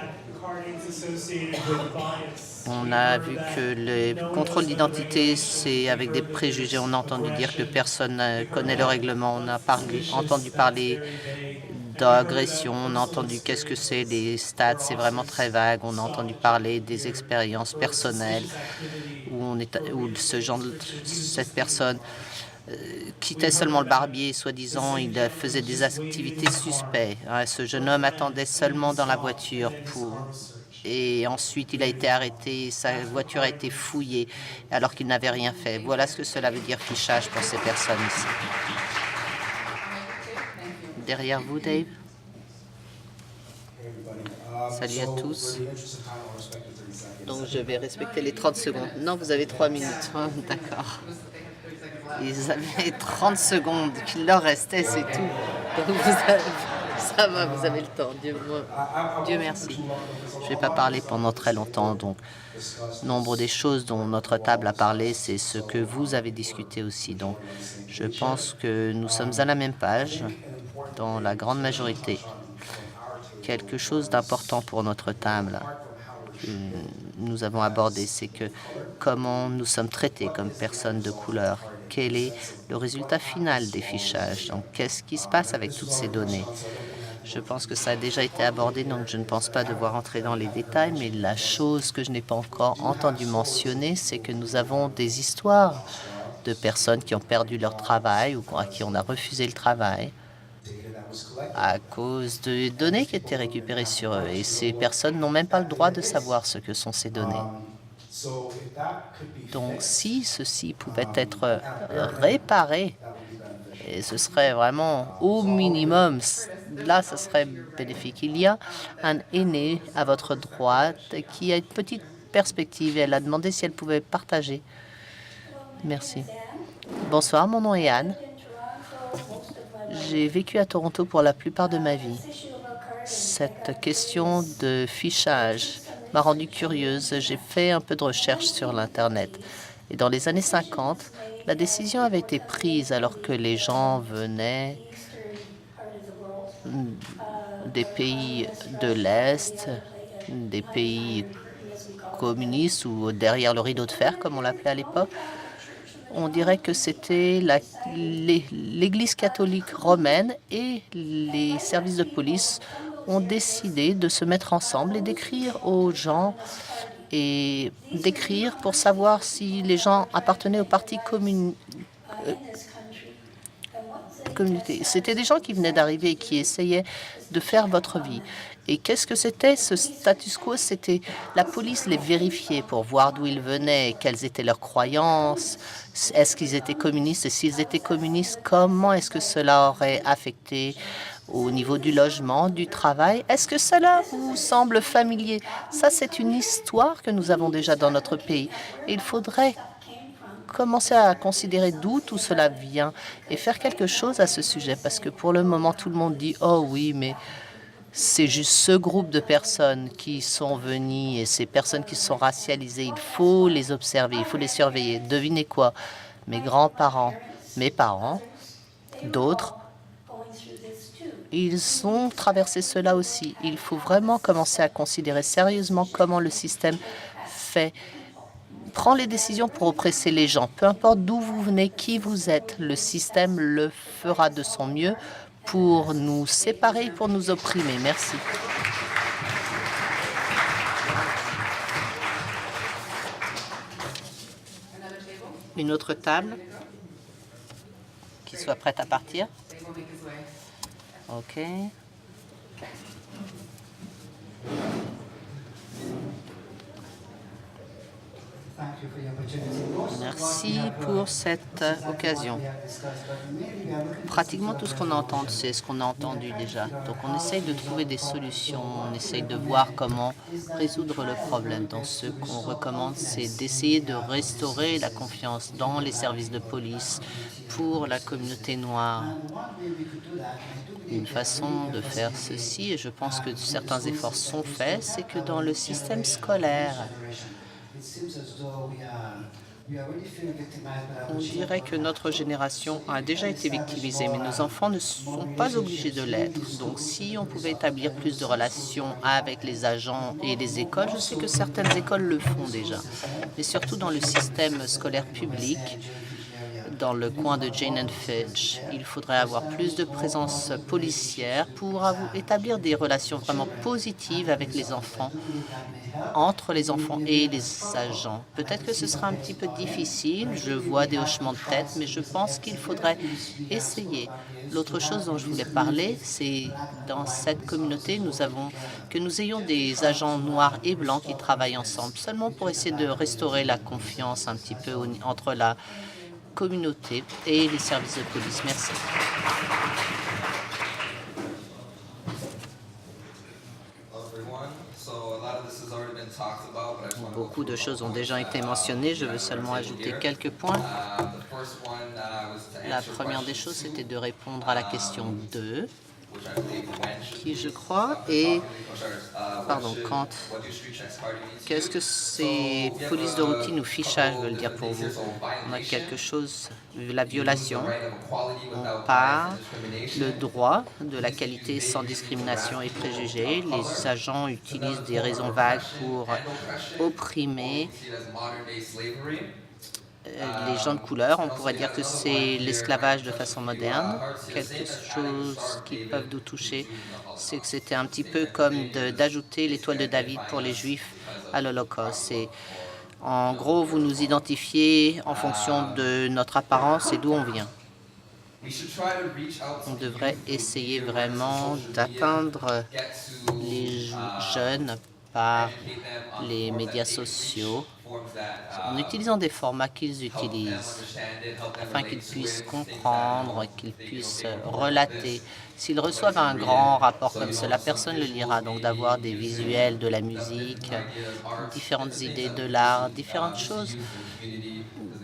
On a vu que le contrôle d'identité, c'est avec des préjugés. On a entendu dire que personne ne connaît le règlement. On a entendu parler d'agression. On a entendu qu'est-ce que c'est les stats. C'est vraiment très vague. On a entendu parler des expériences personnelles où cette personne quittait seulement le barbier, soi-disant, il faisait des activités suspectes. Ce jeune homme attendait seulement dans la voiture et ensuite il a été arrêté, sa voiture a été fouillée alors qu'il n'avait rien fait. Voilà ce que cela veut dire fichage pour ces personnes ici. Derrière vous, Dave. Salut à tous. Donc je vais respecter les 30 secondes. Non, vous avez 3 minutes. Oh, d'accord. Ils avaient 30 secondes qu'il leur restait, c'est tout. Donc ça va, vous avez le temps. Dieu merci. Je ne vais pas parler pendant très longtemps. Donc, nombre des choses dont notre table a parlé, c'est ce que vous avez discuté aussi. Donc, je pense que nous sommes à la même page dans la grande majorité. Quelque chose d'important pour notre table que nous avons abordé, c'est que comment nous sommes traités comme personnes de couleur. quel est le résultat final des fichages. Donc, qu'est-ce qui se passe avec toutes ces données? Je pense que ça a déjà été abordé, donc je ne pense pas devoir entrer dans les détails, mais la chose que je n'ai pas encore entendu mentionner, c'est que nous avons des histoires de personnes qui ont perdu leur travail ou à qui on a refusé le travail à cause de données qui étaient récupérées sur eux. Et ces personnes n'ont même pas le droit de savoir ce que sont ces données. Donc, si ceci pouvait être réparé, et ce serait vraiment au minimum, là, ce serait bénéfique. Il y a un aîné à votre droite qui a une petite perspective et elle a demandé si elle pouvait partager. Merci. Bonsoir, mon nom est Anne. J'ai vécu à Toronto pour la plupart de ma vie. Cette question de fichage m'a rendue curieuse. J'ai fait un peu de recherche sur l'Internet. Et dans les années 50, la décision avait été prise alors que les gens venaient des pays de l'Est, des pays communistes ou derrière le rideau de fer, comme on l'appelait à l'époque. On dirait que c'était l'Église catholique romaine et les services de police ont décidé de se mettre ensemble et d'écrire aux gens et d'écrire pour savoir si les gens appartenaient au parti communauté. C'était des gens qui venaient d'arriver et qui essayaient de faire votre vie. Et qu'est-ce que c'était ce status quo? C'était la police les vérifiait pour voir d'où ils venaient, quelles étaient leurs croyances, est-ce qu'ils étaient communistes et s'ils étaient communistes, comment est-ce que cela aurait affecté au niveau du logement, du travail. Est-ce que cela vous semble familier? Ça, c'est une histoire que nous avons déjà dans notre pays. Et il faudrait commencer à considérer d'où tout cela vient et faire quelque chose à ce sujet. Parce que pour le moment, tout le monde dit « Oh oui, mais c'est juste ce groupe de personnes qui sont venues et ces personnes qui sont racialisées. Il faut les observer, il faut les surveiller. » Devinez quoi? Mes grands-parents, mes parents, d'autres, ils ont traversé cela aussi. Il faut vraiment commencer à considérer sérieusement comment le système prend les décisions pour oppresser les gens. Peu importe d'où vous venez, qui vous êtes, le système le fera de son mieux pour nous séparer, pour nous opprimer. Merci. Une autre table qui soit prête à partir. OK. Merci pour cette occasion. Pratiquement tout ce qu'on entend, c'est ce qu'on a entendu déjà. Donc on essaye de trouver des solutions, on essaye de voir comment résoudre le problème. Donc ce qu'on recommande, c'est d'essayer de restaurer la confiance dans les services de police pour la communauté noire. Une façon de faire ceci, et je pense que certains efforts sont faits, c'est que dans le système scolaire, on dirait que notre génération a déjà été victimisée, mais nos enfants ne sont pas obligés de l'être. Donc si on pouvait établir plus de relations avec les agents et les écoles, je sais que certaines écoles le font déjà, mais surtout dans le système scolaire public, dans le coin de Jane and Fitch, il faudrait avoir plus de présence policière pour établir des relations vraiment positives avec les enfants, entre les enfants et les agents. Peut-être que ce sera un petit peu difficile, je vois des hochements de tête, mais je pense qu'il faudrait essayer. L'autre chose dont je voulais parler, c'est dans cette communauté, que nous ayons des agents noirs et blancs qui travaillent ensemble, seulement pour essayer de restaurer la confiance un petit peu entre la communauté et les services de police. Merci. Beaucoup de choses ont déjà été mentionnées. Je veux seulement ajouter quelques points. La première des choses, c'était de répondre à la question 2, qui, je crois, est... Pardon, qu'est-ce que ces polices de routine ou fichage veulent dire pour vous? On a quelque chose, la violation, on parle, le droit de la qualité sans discrimination et préjugés. Les agents utilisent des raisons vagues pour opprimer. les gens de couleur. On pourrait dire que c'est l'esclavage de façon moderne. Quelque chose qui peuvent nous toucher, c'est que c'était un petit peu comme d'ajouter l'étoile de David pour les Juifs à l'Holocauste. En gros, vous nous identifiez en fonction de notre apparence et d'où on vient. On devrait essayer vraiment d'atteindre les jeunes par les médias sociaux en utilisant des formats qu'ils utilisent afin qu'ils puissent comprendre, qu'ils puissent relater. S'ils reçoivent un grand rapport comme cela, personne ne le lira. Donc d'avoir des visuels, de la musique, différentes idées de l'art, différentes choses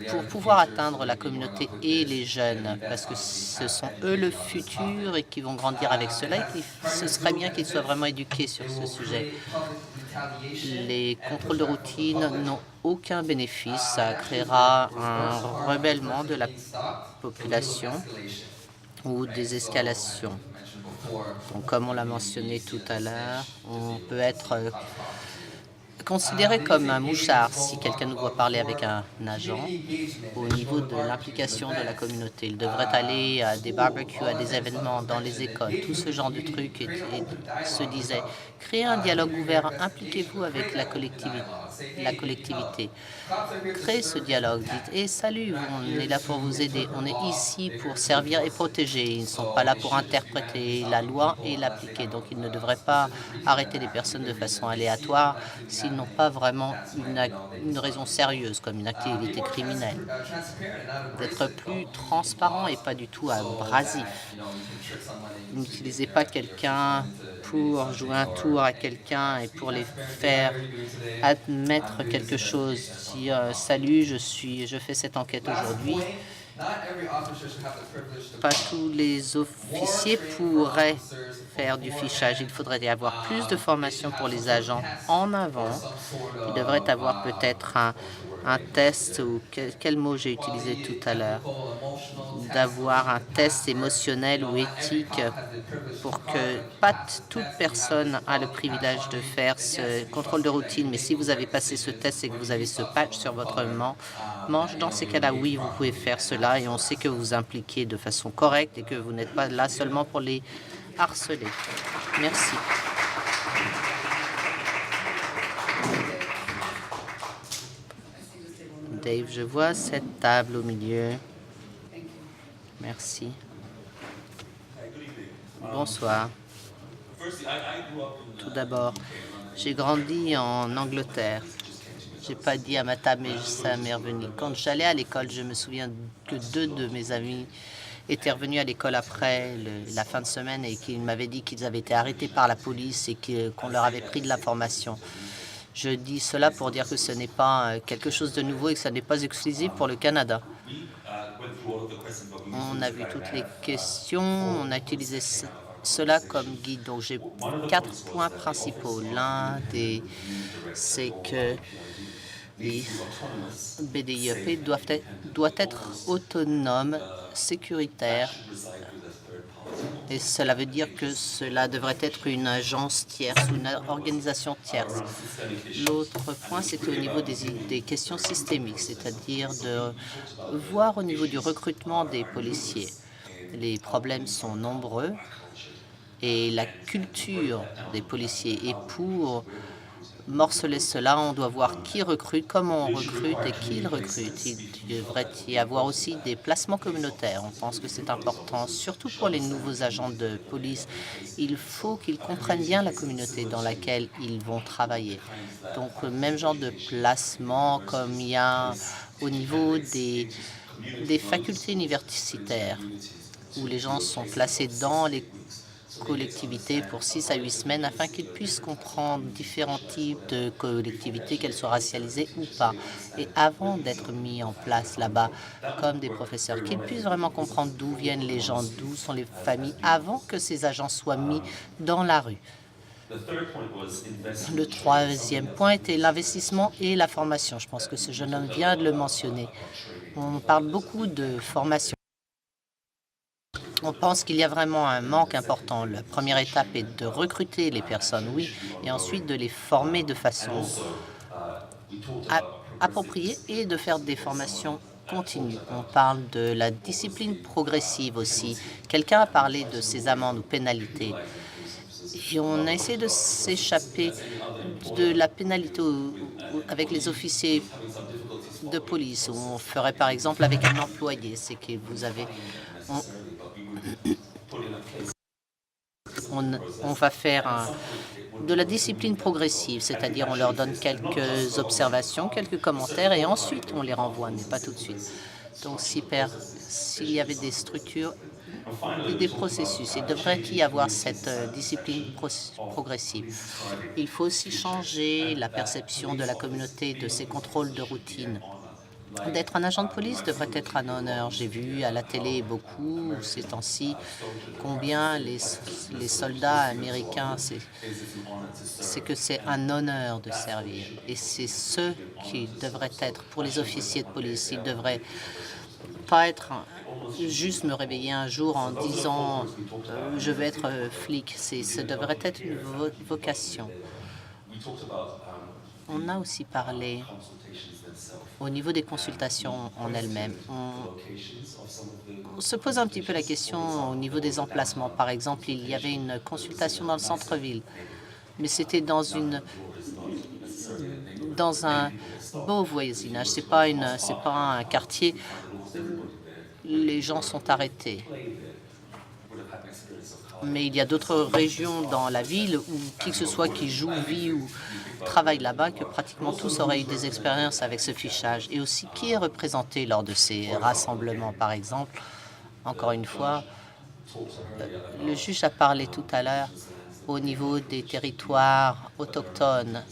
pour pouvoir atteindre la communauté et les jeunes, parce que ce sont eux le futur et qui vont grandir avec cela, et ce serait bien qu'ils soient vraiment éduqués sur ce sujet. Les contrôles de routine n'ont aucun bénéfice. Ça créera un rebellement de la population ou des escalations. Donc, comme on l'a mentionné tout à l'heure, on peut être considéré comme un mouchard si quelqu'un nous voit parler avec un agent. Au niveau de l'implication de la communauté, il devrait aller à des barbecues, à des événements dans les écoles, tout ce genre de trucs, et se disait créez un dialogue ouvert, impliquez-vous avec la collectivité. Créez ce dialogue, dites salut, on est là pour vous aider, on est ici pour servir et protéger. Ils ne sont pas là pour interpréter la loi et l'appliquer. Donc ils ne devraient pas arrêter les personnes de façon aléatoire s'ils n'ont pas vraiment une raison sérieuse, comme une activité criminelle. D'être plus transparent et pas du tout abrasif. N'utilisez pas quelqu'un pour jouer un tour à quelqu'un et pour les faire admettre quelque chose. Dire salut, je fais cette enquête aujourd'hui. Pas tous les officiers pourraient faire du fichage. Il faudrait y avoir plus de formation pour les agents en avant. Il devrait avoir peut-être un test, ou quel mot j'ai utilisé tout à l'heure, d'avoir un test émotionnel ou éthique pour que pas toute personne a le privilège de faire ce contrôle de routine. Mais si vous avez passé ce test et que vous avez ce patch sur votre manche, dans ces cas-là, oui, vous pouvez faire cela et on sait que vous vous impliquez de façon correcte et que vous n'êtes pas là seulement pour les harceler. Merci. Dave, je vois cette table au milieu. Merci. Bonsoir. Tout d'abord, j'ai grandi en Angleterre. J'ai pas dit à ma table, mais ça m'est revenu. Quand j'allais à l'école, je me souviens que 2 de mes amis étaient revenus à l'école après la fin de semaine et qu'ils m'avaient dit qu'ils avaient été arrêtés par la police et qu'on leur avait pris de l'information. Je dis cela pour dire que ce n'est pas quelque chose de nouveau et que ce n'est pas exclusif pour le Canada. On a vu toutes les questions, on a utilisé cela comme guide. Donc j'ai 4 points principaux. L'un c'est que les BDIEP doit être autonome, sécuritaire, et cela veut dire que cela devrait être une agence tierce ou une organisation tierce. L'autre point, c'était au niveau des questions systémiques, c'est-à-dire de voir au niveau du recrutement des policiers. Les problèmes sont nombreux et la culture des policiers. Et pour morceler cela, on doit voir qui recrute, comment on recrute et qui il recrute. Il devrait y avoir aussi des placements communautaires. On pense que c'est important, surtout pour les nouveaux agents de police. Il faut qu'ils comprennent bien la communauté dans laquelle ils vont travailler. Donc, même genre de placement comme il y a au niveau des facultés universitaires, où les gens sont placés dans les collectivités pour 6 à 8 semaines afin qu'ils puissent comprendre différents types de collectivités, qu'elles soient racialisées ou pas. Et avant d'être mis en place là-bas comme des professeurs, qu'ils puissent vraiment comprendre d'où viennent les gens, d'où sont les familles, avant que ces agents soient mis dans la rue. Le troisième point était l'investissement et la formation. Je pense que ce jeune homme vient de le mentionner. On parle beaucoup de formation. On pense qu'il y a vraiment un manque important. La première étape est de recruter les personnes, oui, et ensuite de les former de façon appropriée et de faire des formations continue. On parle de la discipline progressive aussi. Quelqu'un a parlé de ces amendes ou pénalités. Et on a essayé de s'échapper de la pénalité avec les officiers de police, où on ferait par exemple avec un employé. C'est que vous avez... On va faire de la discipline progressive, c'est-à-dire on leur donne quelques observations, quelques commentaires et ensuite on les renvoie, mais pas tout de suite. Donc s'il y avait des structures et des processus, il devrait y avoir cette discipline progressive. Il faut aussi changer la perception de la communauté de ces contrôles de routine. D'être un agent de police devrait être un honneur. J'ai vu à la télé beaucoup ces temps-ci combien les soldats américains, c'est que c'est un honneur de servir. Et c'est ce qui devrait être pour les officiers de police. Ils devraient pas être juste me réveiller un jour en disant je veux être flic. Ça devrait être une vocation. On a aussi parlé au niveau des consultations en elles-mêmes. On se pose un petit peu la question au niveau des emplacements. Par exemple, il y avait une consultation dans le centre-ville, mais c'était dans un beau voisinage. C'est pas un quartier. Les gens sont arrêtés. Mais il y a d'autres régions dans la ville où qui que ce soit qui joue, vit ou travaille là-bas, que pratiquement tous auraient eu des expériences avec ce fichage. Et aussi, qui est représenté lors de ces rassemblements, par exemple. Encore une fois, le juge a parlé tout à l'heure au niveau des territoires autochtones.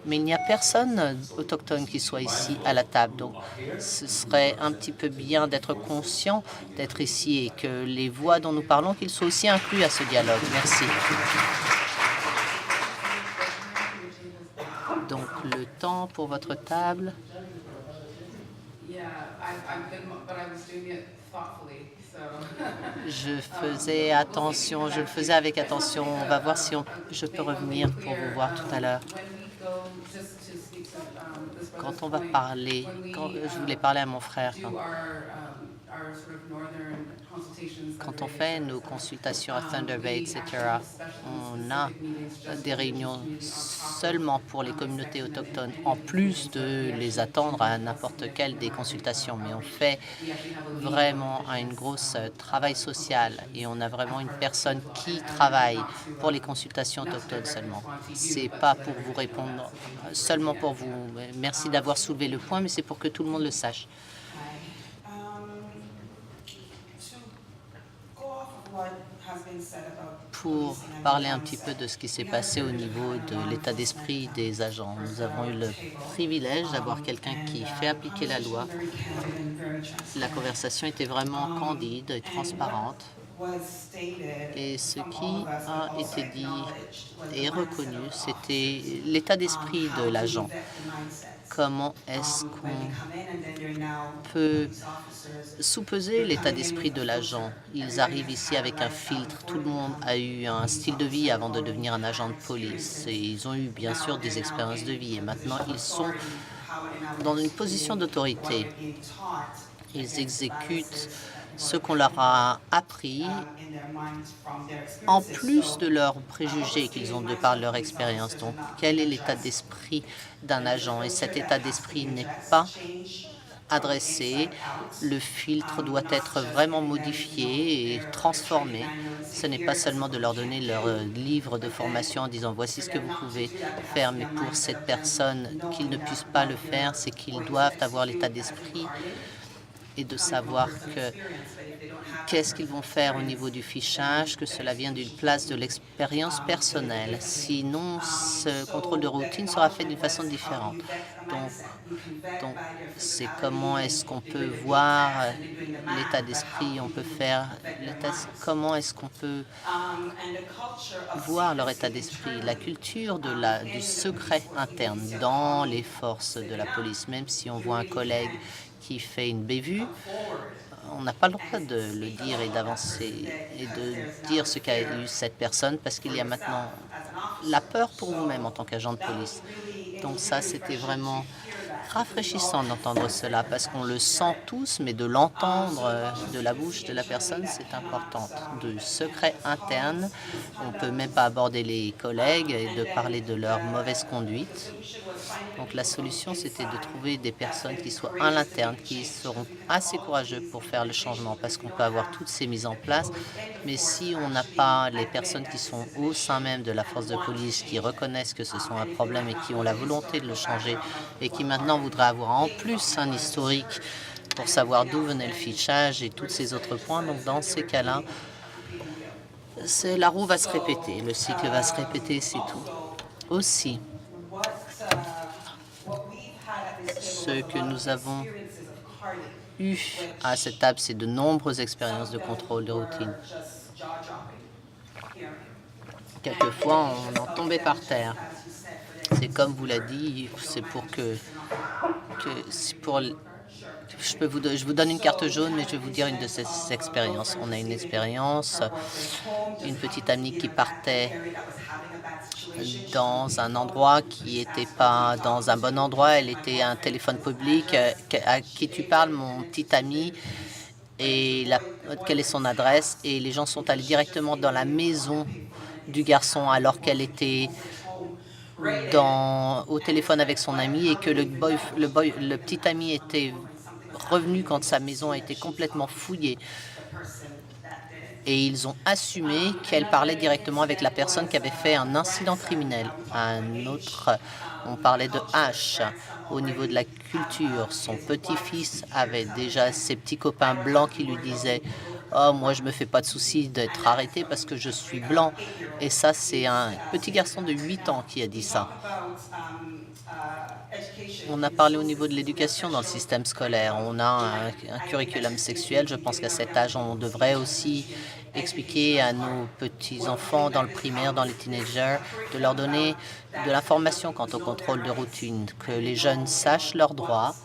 Mais il n'y a personne autochtone qui soit ici à la table. Donc, ce serait un petit peu bien d'être conscient d'être ici et que les voix dont nous parlons, qu'ils soient aussi inclus à ce dialogue. Merci. Donc, le temps pour votre table. Je le faisais avec attention. On va voir si je peux revenir pour vous voir tout à l'heure. Quand on va parler, je voulais parler à mon frère, quand on fait nos consultations à Thunder Bay, etc., on a des réunions seulement pour les communautés autochtones, en plus de les attendre à n'importe quelle des consultations. Mais on fait vraiment un gros travail social et on a vraiment une personne qui travaille pour les consultations autochtones seulement. C'est pas pour vous répondre, seulement pour vous. Merci d'avoir soulevé le point, mais c'est pour que tout le monde le sache. Pour parler un petit peu de ce qui s'est passé au niveau de l'état d'esprit des agents. Nous avons eu le privilège d'avoir quelqu'un qui fait appliquer la loi. La conversation était vraiment candide et transparente. Et ce qui a été dit et reconnu, c'était l'état d'esprit de l'agent. Comment est-ce qu'on peut sous-peser l'état d'esprit de l'agent? Ils arrivent ici avec un filtre. Tout le monde a eu un style de vie avant de devenir un agent de police. Et ils ont eu bien sûr des expériences de vie. Et maintenant, ils sont dans une position d'autorité. Ils exécutent ce qu'on leur a appris, en plus de leurs préjugés qu'ils ont de par leur expérience. Donc, quel est l'état d'esprit d'un agent? Et cet état d'esprit n'est pas adressé. Le filtre doit être vraiment modifié et transformé. Ce n'est pas seulement de leur donner leur livre de formation en disant « voici ce que vous pouvez faire », mais pour cette personne qu'ils ne puissent pas le faire, c'est qu'ils doivent avoir l'état d'esprit et de savoir qu'est-ce qu'ils vont faire au niveau du fichage, que cela vient d'une place de l'expérience personnelle. Sinon, ce contrôle de routine sera fait d'une façon différente. Donc c'est comment est-ce qu'on peut voir l'état d'esprit, comment est-ce qu'on peut voir leur état d'esprit, la culture du secret interne dans les forces de la police. Même si on voit un collègue qui fait une bévue, on n'a pas le droit de le dire et d'avancer et de dire ce qu'a eu cette personne parce qu'il y a maintenant la peur pour vous-même en tant qu'agent de police. Donc ça, c'était vraiment rafraîchissant d'entendre cela parce qu'on le sent tous, mais de l'entendre de la bouche de la personne, c'est important. Du secret interne, on ne peut même pas aborder les collègues et de parler de leur mauvaise conduite. Donc la solution, c'était de trouver des personnes qui soient à l'interne, qui seront assez courageux pour faire le changement, parce qu'on peut avoir toutes ces mises en place, mais si on n'a pas les personnes qui sont au sein même de la force de police, qui reconnaissent que ce sont un problème et qui ont la volonté de le changer, et qui maintenant voudraient avoir en plus un historique pour savoir d'où venait le fichage et tous ces autres points, donc dans ces cas-là, la roue va se répéter, le cycle va se répéter, c'est tout. Aussi, ce que nous avons eu à cette table, c'est de nombreuses expériences de contrôle de routine. Quelquefois, on en tombait par terre. C'est comme vous l'a dit, c'est pour je vous donne une carte jaune, mais je vais vous dire une de ces expériences. On a une expérience, une petite amie qui partait dans un endroit qui n'était pas dans un bon endroit. Elle était à un téléphone public. À qui tu parles, mon petit ami, et quelle est son adresse? Et les gens sont allés directement dans la maison du garçon alors qu'elle était au téléphone avec son ami et que le petit ami était revenu quand sa maison a été complètement fouillée. Et ils ont assumé qu'elle parlait directement avec la personne qui avait fait un incident criminel. Un autre, on parlait de H. Au niveau de la culture, son petit-fils avait déjà ses petits copains blancs qui lui disaient « Oh, moi, je me fais pas de souci d'être arrêté parce que je suis blanc. » Et ça, c'est un petit garçon de 8 ans qui a dit ça. On a parlé au niveau de l'éducation dans le système scolaire. On a un curriculum sexuel. Je pense qu'à cet âge, on devrait aussi expliquer à nos petits-enfants dans le primaire, dans les teenagers, de leur donner de l'information quant au contrôle de routine, que les jeunes sachent leurs droits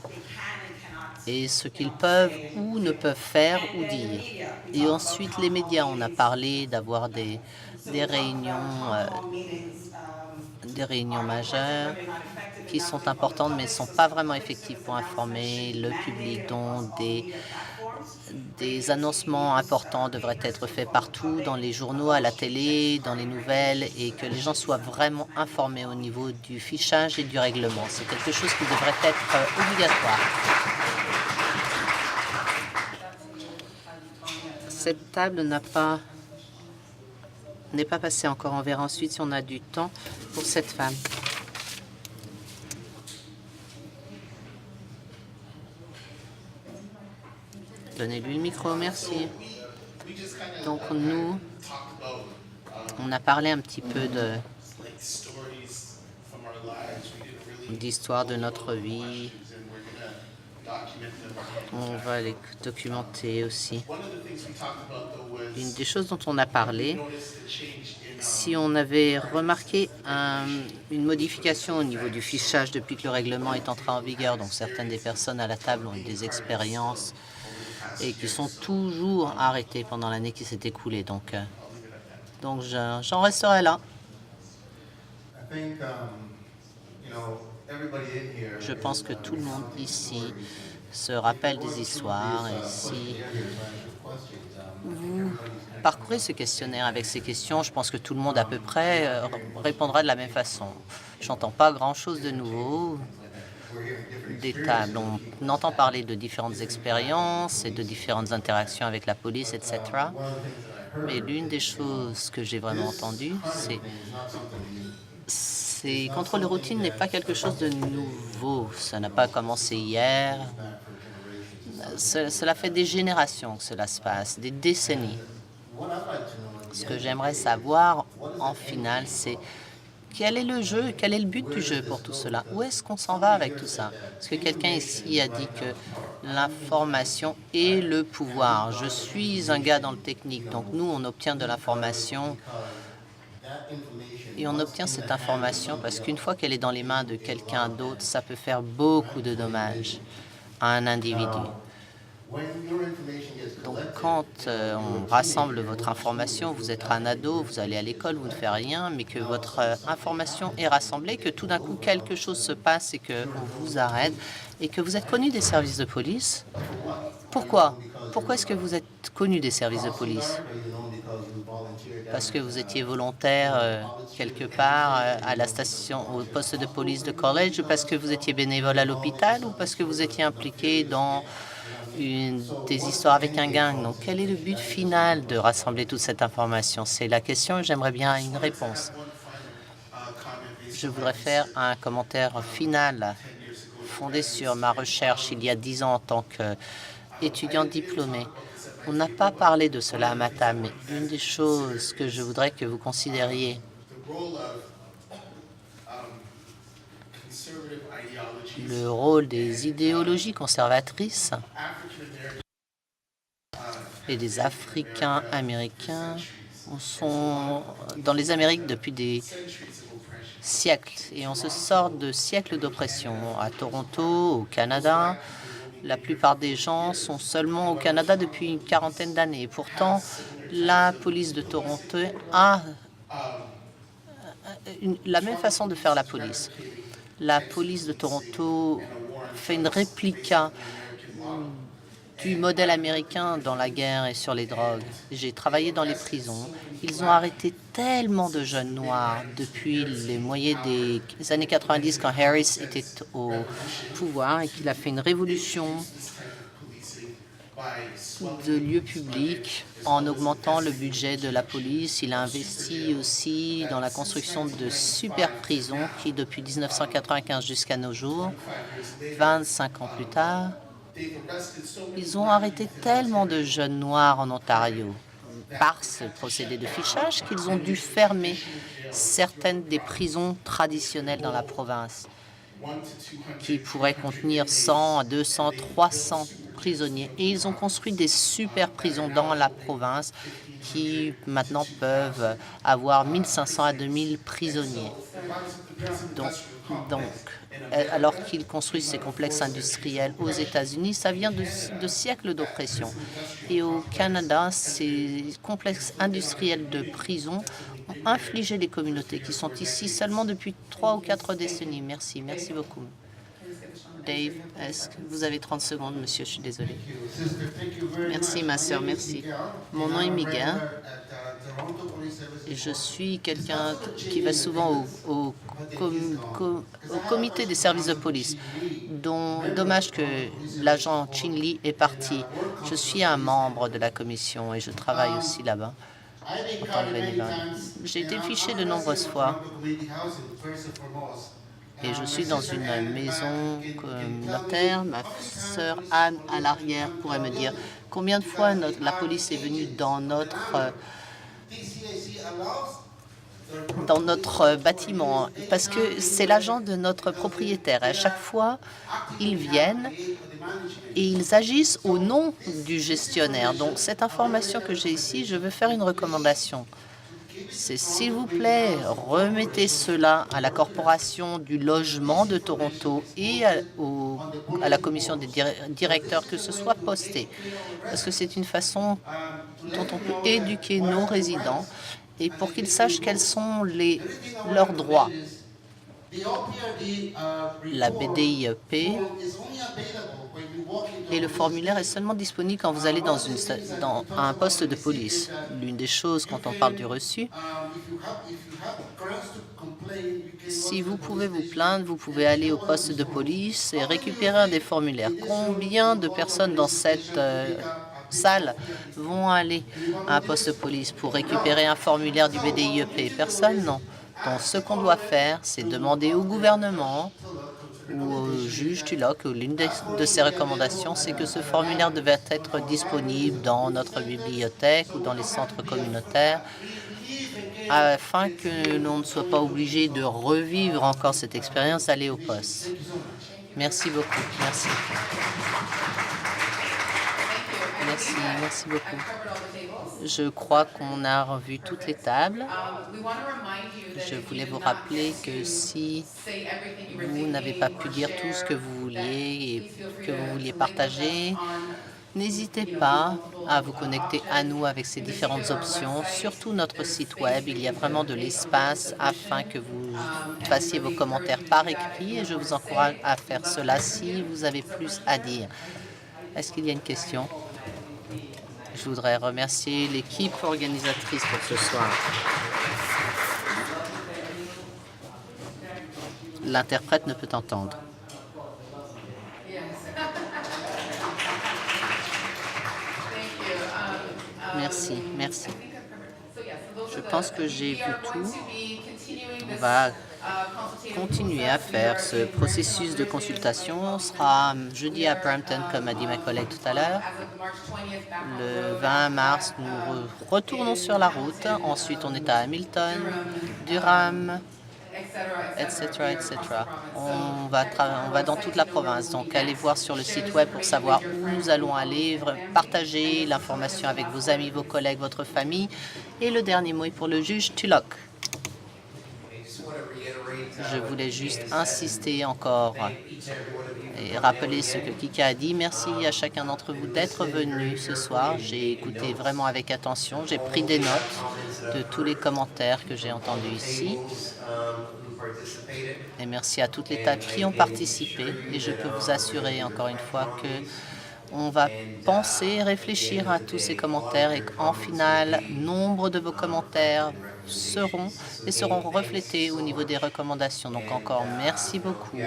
et ce qu'ils peuvent ou ne peuvent faire ou dire. Et ensuite, les médias. On a parlé d'avoir des réunions majeures qui sont importantes mais ne sont pas vraiment effectives pour informer le public, dont des annoncements importants devraient être faits partout, dans les journaux, à la télé, dans les nouvelles, et que les gens soient vraiment informés au niveau du fichage et du règlement. C'est quelque chose qui devrait être obligatoire. Cette table n'est pas passée encore. On verra ensuite si on a du temps pour cette femme. Donnez-lui le micro, merci. Donc nous, on a parlé un petit peu d'histoire de notre vie. On va les documenter aussi. Une des choses dont on a parlé, si on avait remarqué une modification au niveau du fichage depuis que le règlement est entré en vigueur, donc certaines des personnes à la table ont eu des expériences et qui sont toujours arrêtées pendant l'année qui s'est écoulée. Donc j'en resterai là. Je pense que tout le monde ici se rappelle des histoires, et si vous parcourez ce questionnaire avec ces questions, je pense que tout le monde à peu près répondra de la même façon. Je n'entends pas grand-chose de nouveau. Des tables, on entend parler de différentes expériences et de différentes interactions avec la police, etc. Mais l'une des choses que j'ai vraiment entendues, c'est contrôle de routine n'est pas quelque chose de nouveau. Ça n'a pas commencé hier. Cela fait des générations que cela se passe, des décennies. Ce que j'aimerais savoir, en finale, c'est quel est le jeu, quel est le but du jeu pour tout cela? Où est-ce qu'on s'en va avec tout ça? Est-ce que quelqu'un ici a dit que l'information est le pouvoir? Je suis un gars dans le technique, donc nous, on obtient de l'information et on obtient cette information parce qu'une fois qu'elle est dans les mains de quelqu'un d'autre, ça peut faire beaucoup de dommages à un individu. Donc, quand on rassemble votre information, vous êtes un ado, vous allez à l'école, vous ne faites rien, mais que votre information est rassemblée, que tout d'un coup quelque chose se passe et qu'on vous arrête et que vous êtes connu des services de police. Pourquoi? Pourquoi est-ce que vous êtes connu des services de police? Parce que vous étiez volontaire quelque part à la station, au poste de police de college, ou parce que vous étiez bénévole à l'hôpital, ou parce que vous étiez impliqué dans des histoires avec un gang. Donc, quel est le but final de rassembler toute cette information? C'est la question et j'aimerais bien une réponse. Je voudrais faire un commentaire final fondé sur ma recherche il y a 10 ans en tant qu'étudiant diplômé. On n'a pas parlé de cela à Matam, mais une des choses que je voudrais que vous considériez, le rôle des idéologies conservatrices et des Africains américains sont dans les Amériques depuis des siècles et on se sort de siècles d'oppression. À Toronto, au Canada, la plupart des gens sont seulement au Canada depuis une quarantaine d'années. Pourtant, la police de Toronto a la même façon de faire la police. La police de Toronto fait une réplica du modèle américain dans la guerre et sur les drogues. J'ai travaillé dans les prisons. Ils ont arrêté tellement de jeunes noirs depuis les moyens des années 90 quand Harris était au pouvoir et qu'il a fait une révolution de lieux publics en augmentant le budget de la police. Il a investi aussi dans la construction de super prisons qui, depuis 1995 jusqu'à nos jours, 25 ans plus tard, ils ont arrêté tellement de jeunes noirs en Ontario par ce procédé de fichage qu'ils ont dû fermer certaines des prisons traditionnelles dans la province qui pourraient contenir 100, 200, 300 prisonniers. Et ils ont construit des super prisons dans la province qui maintenant peuvent avoir 1500 à 2000 prisonniers. Donc, alors qu'ils construisent ces complexes industriels aux États-Unis, ça vient de siècles d'oppression. Et au Canada, ces complexes industriels de prison ont infligé les communautés qui sont ici seulement depuis 3 ou 4 décennies. Merci, merci beaucoup. Dave, est-ce que vous avez 30 secondes, monsieur? Je suis désolé. Merci, ma sœur, merci. Mon nom est Miguel. Et je suis quelqu'un qui va souvent au comité des services de police. Dommage que l'agent Chin Lee est parti. Je suis un membre de la commission et je travaille aussi là-bas en tant que bénévole. J'ai été fiché de nombreuses fois. Et je suis dans une maison communautaire. Ma sœur Anne, à l'arrière, pourrait me dire combien de fois la police est venue dans notre bâtiment, parce que c'est l'agent de notre propriétaire. À chaque fois, ils viennent et ils agissent au nom du gestionnaire. Donc, cette information que j'ai ici, je veux faire une recommandation. C'est s'il vous plaît, remettez cela à la Corporation du logement de Toronto et à la commission des directeurs, que ce soit posté. Parce que c'est une façon dont on peut éduquer nos résidents et pour qu'ils sachent quels sont leurs droits. La BDIEP et le formulaire est seulement disponible quand vous allez dans un poste de police. L'une des choses, quand on parle du reçu, si vous pouvez vous plaindre, vous pouvez aller au poste de police et récupérer un des formulaires. Combien de personnes dans cette salle vont aller à un poste de police pour récupérer un formulaire du BDIEP? Personne, non. Donc, ce qu'on doit faire, c'est demander au gouvernement ou au juge Tulloch, ou l'une de ses recommandations, c'est que ce formulaire devait être disponible dans notre bibliothèque ou dans les centres communautaires afin que l'on ne soit pas obligé de revivre encore cette expérience d'aller au poste. Merci beaucoup. Merci. Merci, merci beaucoup. Je crois qu'on a revu toutes les tables. Je voulais vous rappeler que si vous n'avez pas pu dire tout ce que vous vouliez et que vous vouliez partager, N'hésitez pas à vous connecter à nous avec ces différentes options. Surtout notre site Web, il y a vraiment de l'espace afin que vous fassiez vos commentaires par écrit et je vous encourage à faire cela si vous avez plus à dire. Est-ce qu'il y a une question? Je voudrais remercier l'équipe organisatrice pour ce soir. L'interprète ne peut entendre. Merci, merci. Je pense que j'ai vu tout. On va continuer à faire ce processus de consultation. On sera jeudi à Brampton, comme a dit ma collègue tout à l'heure. Le 20 mars, nous retournons sur la route. Ensuite, on est à Hamilton, Durham, etc., etc. On va dans toute la province. Donc, allez voir sur le site web pour savoir où nous allons aller, partager l'information avec vos amis, vos collègues, votre famille. Et le dernier mot est pour le juge Tulloch. Je voulais juste insister encore et rappeler ce que Kika a dit. Merci à chacun d'entre vous d'être venu ce soir. J'ai écouté vraiment avec attention. J'ai pris des notes de tous les commentaires que j'ai entendus ici. Et merci à toutes les tables qui ont participé. Et je peux vous assurer encore une fois que on va penser et réfléchir à tous ces commentaires et qu'en finale, nombre de vos commentaires seront reflétés au niveau des recommandations. Donc encore merci beaucoup.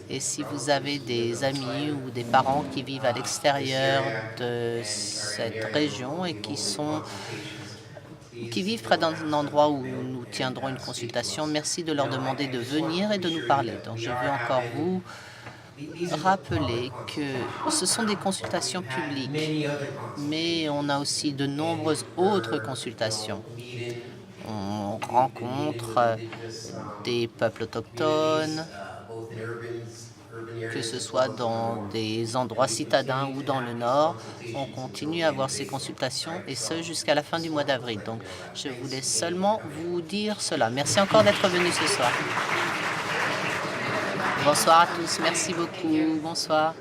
Et si vous avez des amis ou des parents qui vivent à l'extérieur de cette région et qui vivent près d'un endroit où nous tiendrons une consultation, merci de leur demander de venir et de nous parler. Donc je veux encore vous rappeler que ce sont des consultations publiques, mais on a aussi de nombreuses autres consultations. On rencontre des peuples autochtones, que ce soit dans des endroits citadins ou dans le Nord. On continue à avoir ces consultations et ce jusqu'à la fin du mois d'avril. Donc, je voulais seulement vous dire cela. Merci encore d'être venus ce soir. Bonsoir à tous. Merci beaucoup. Bonsoir.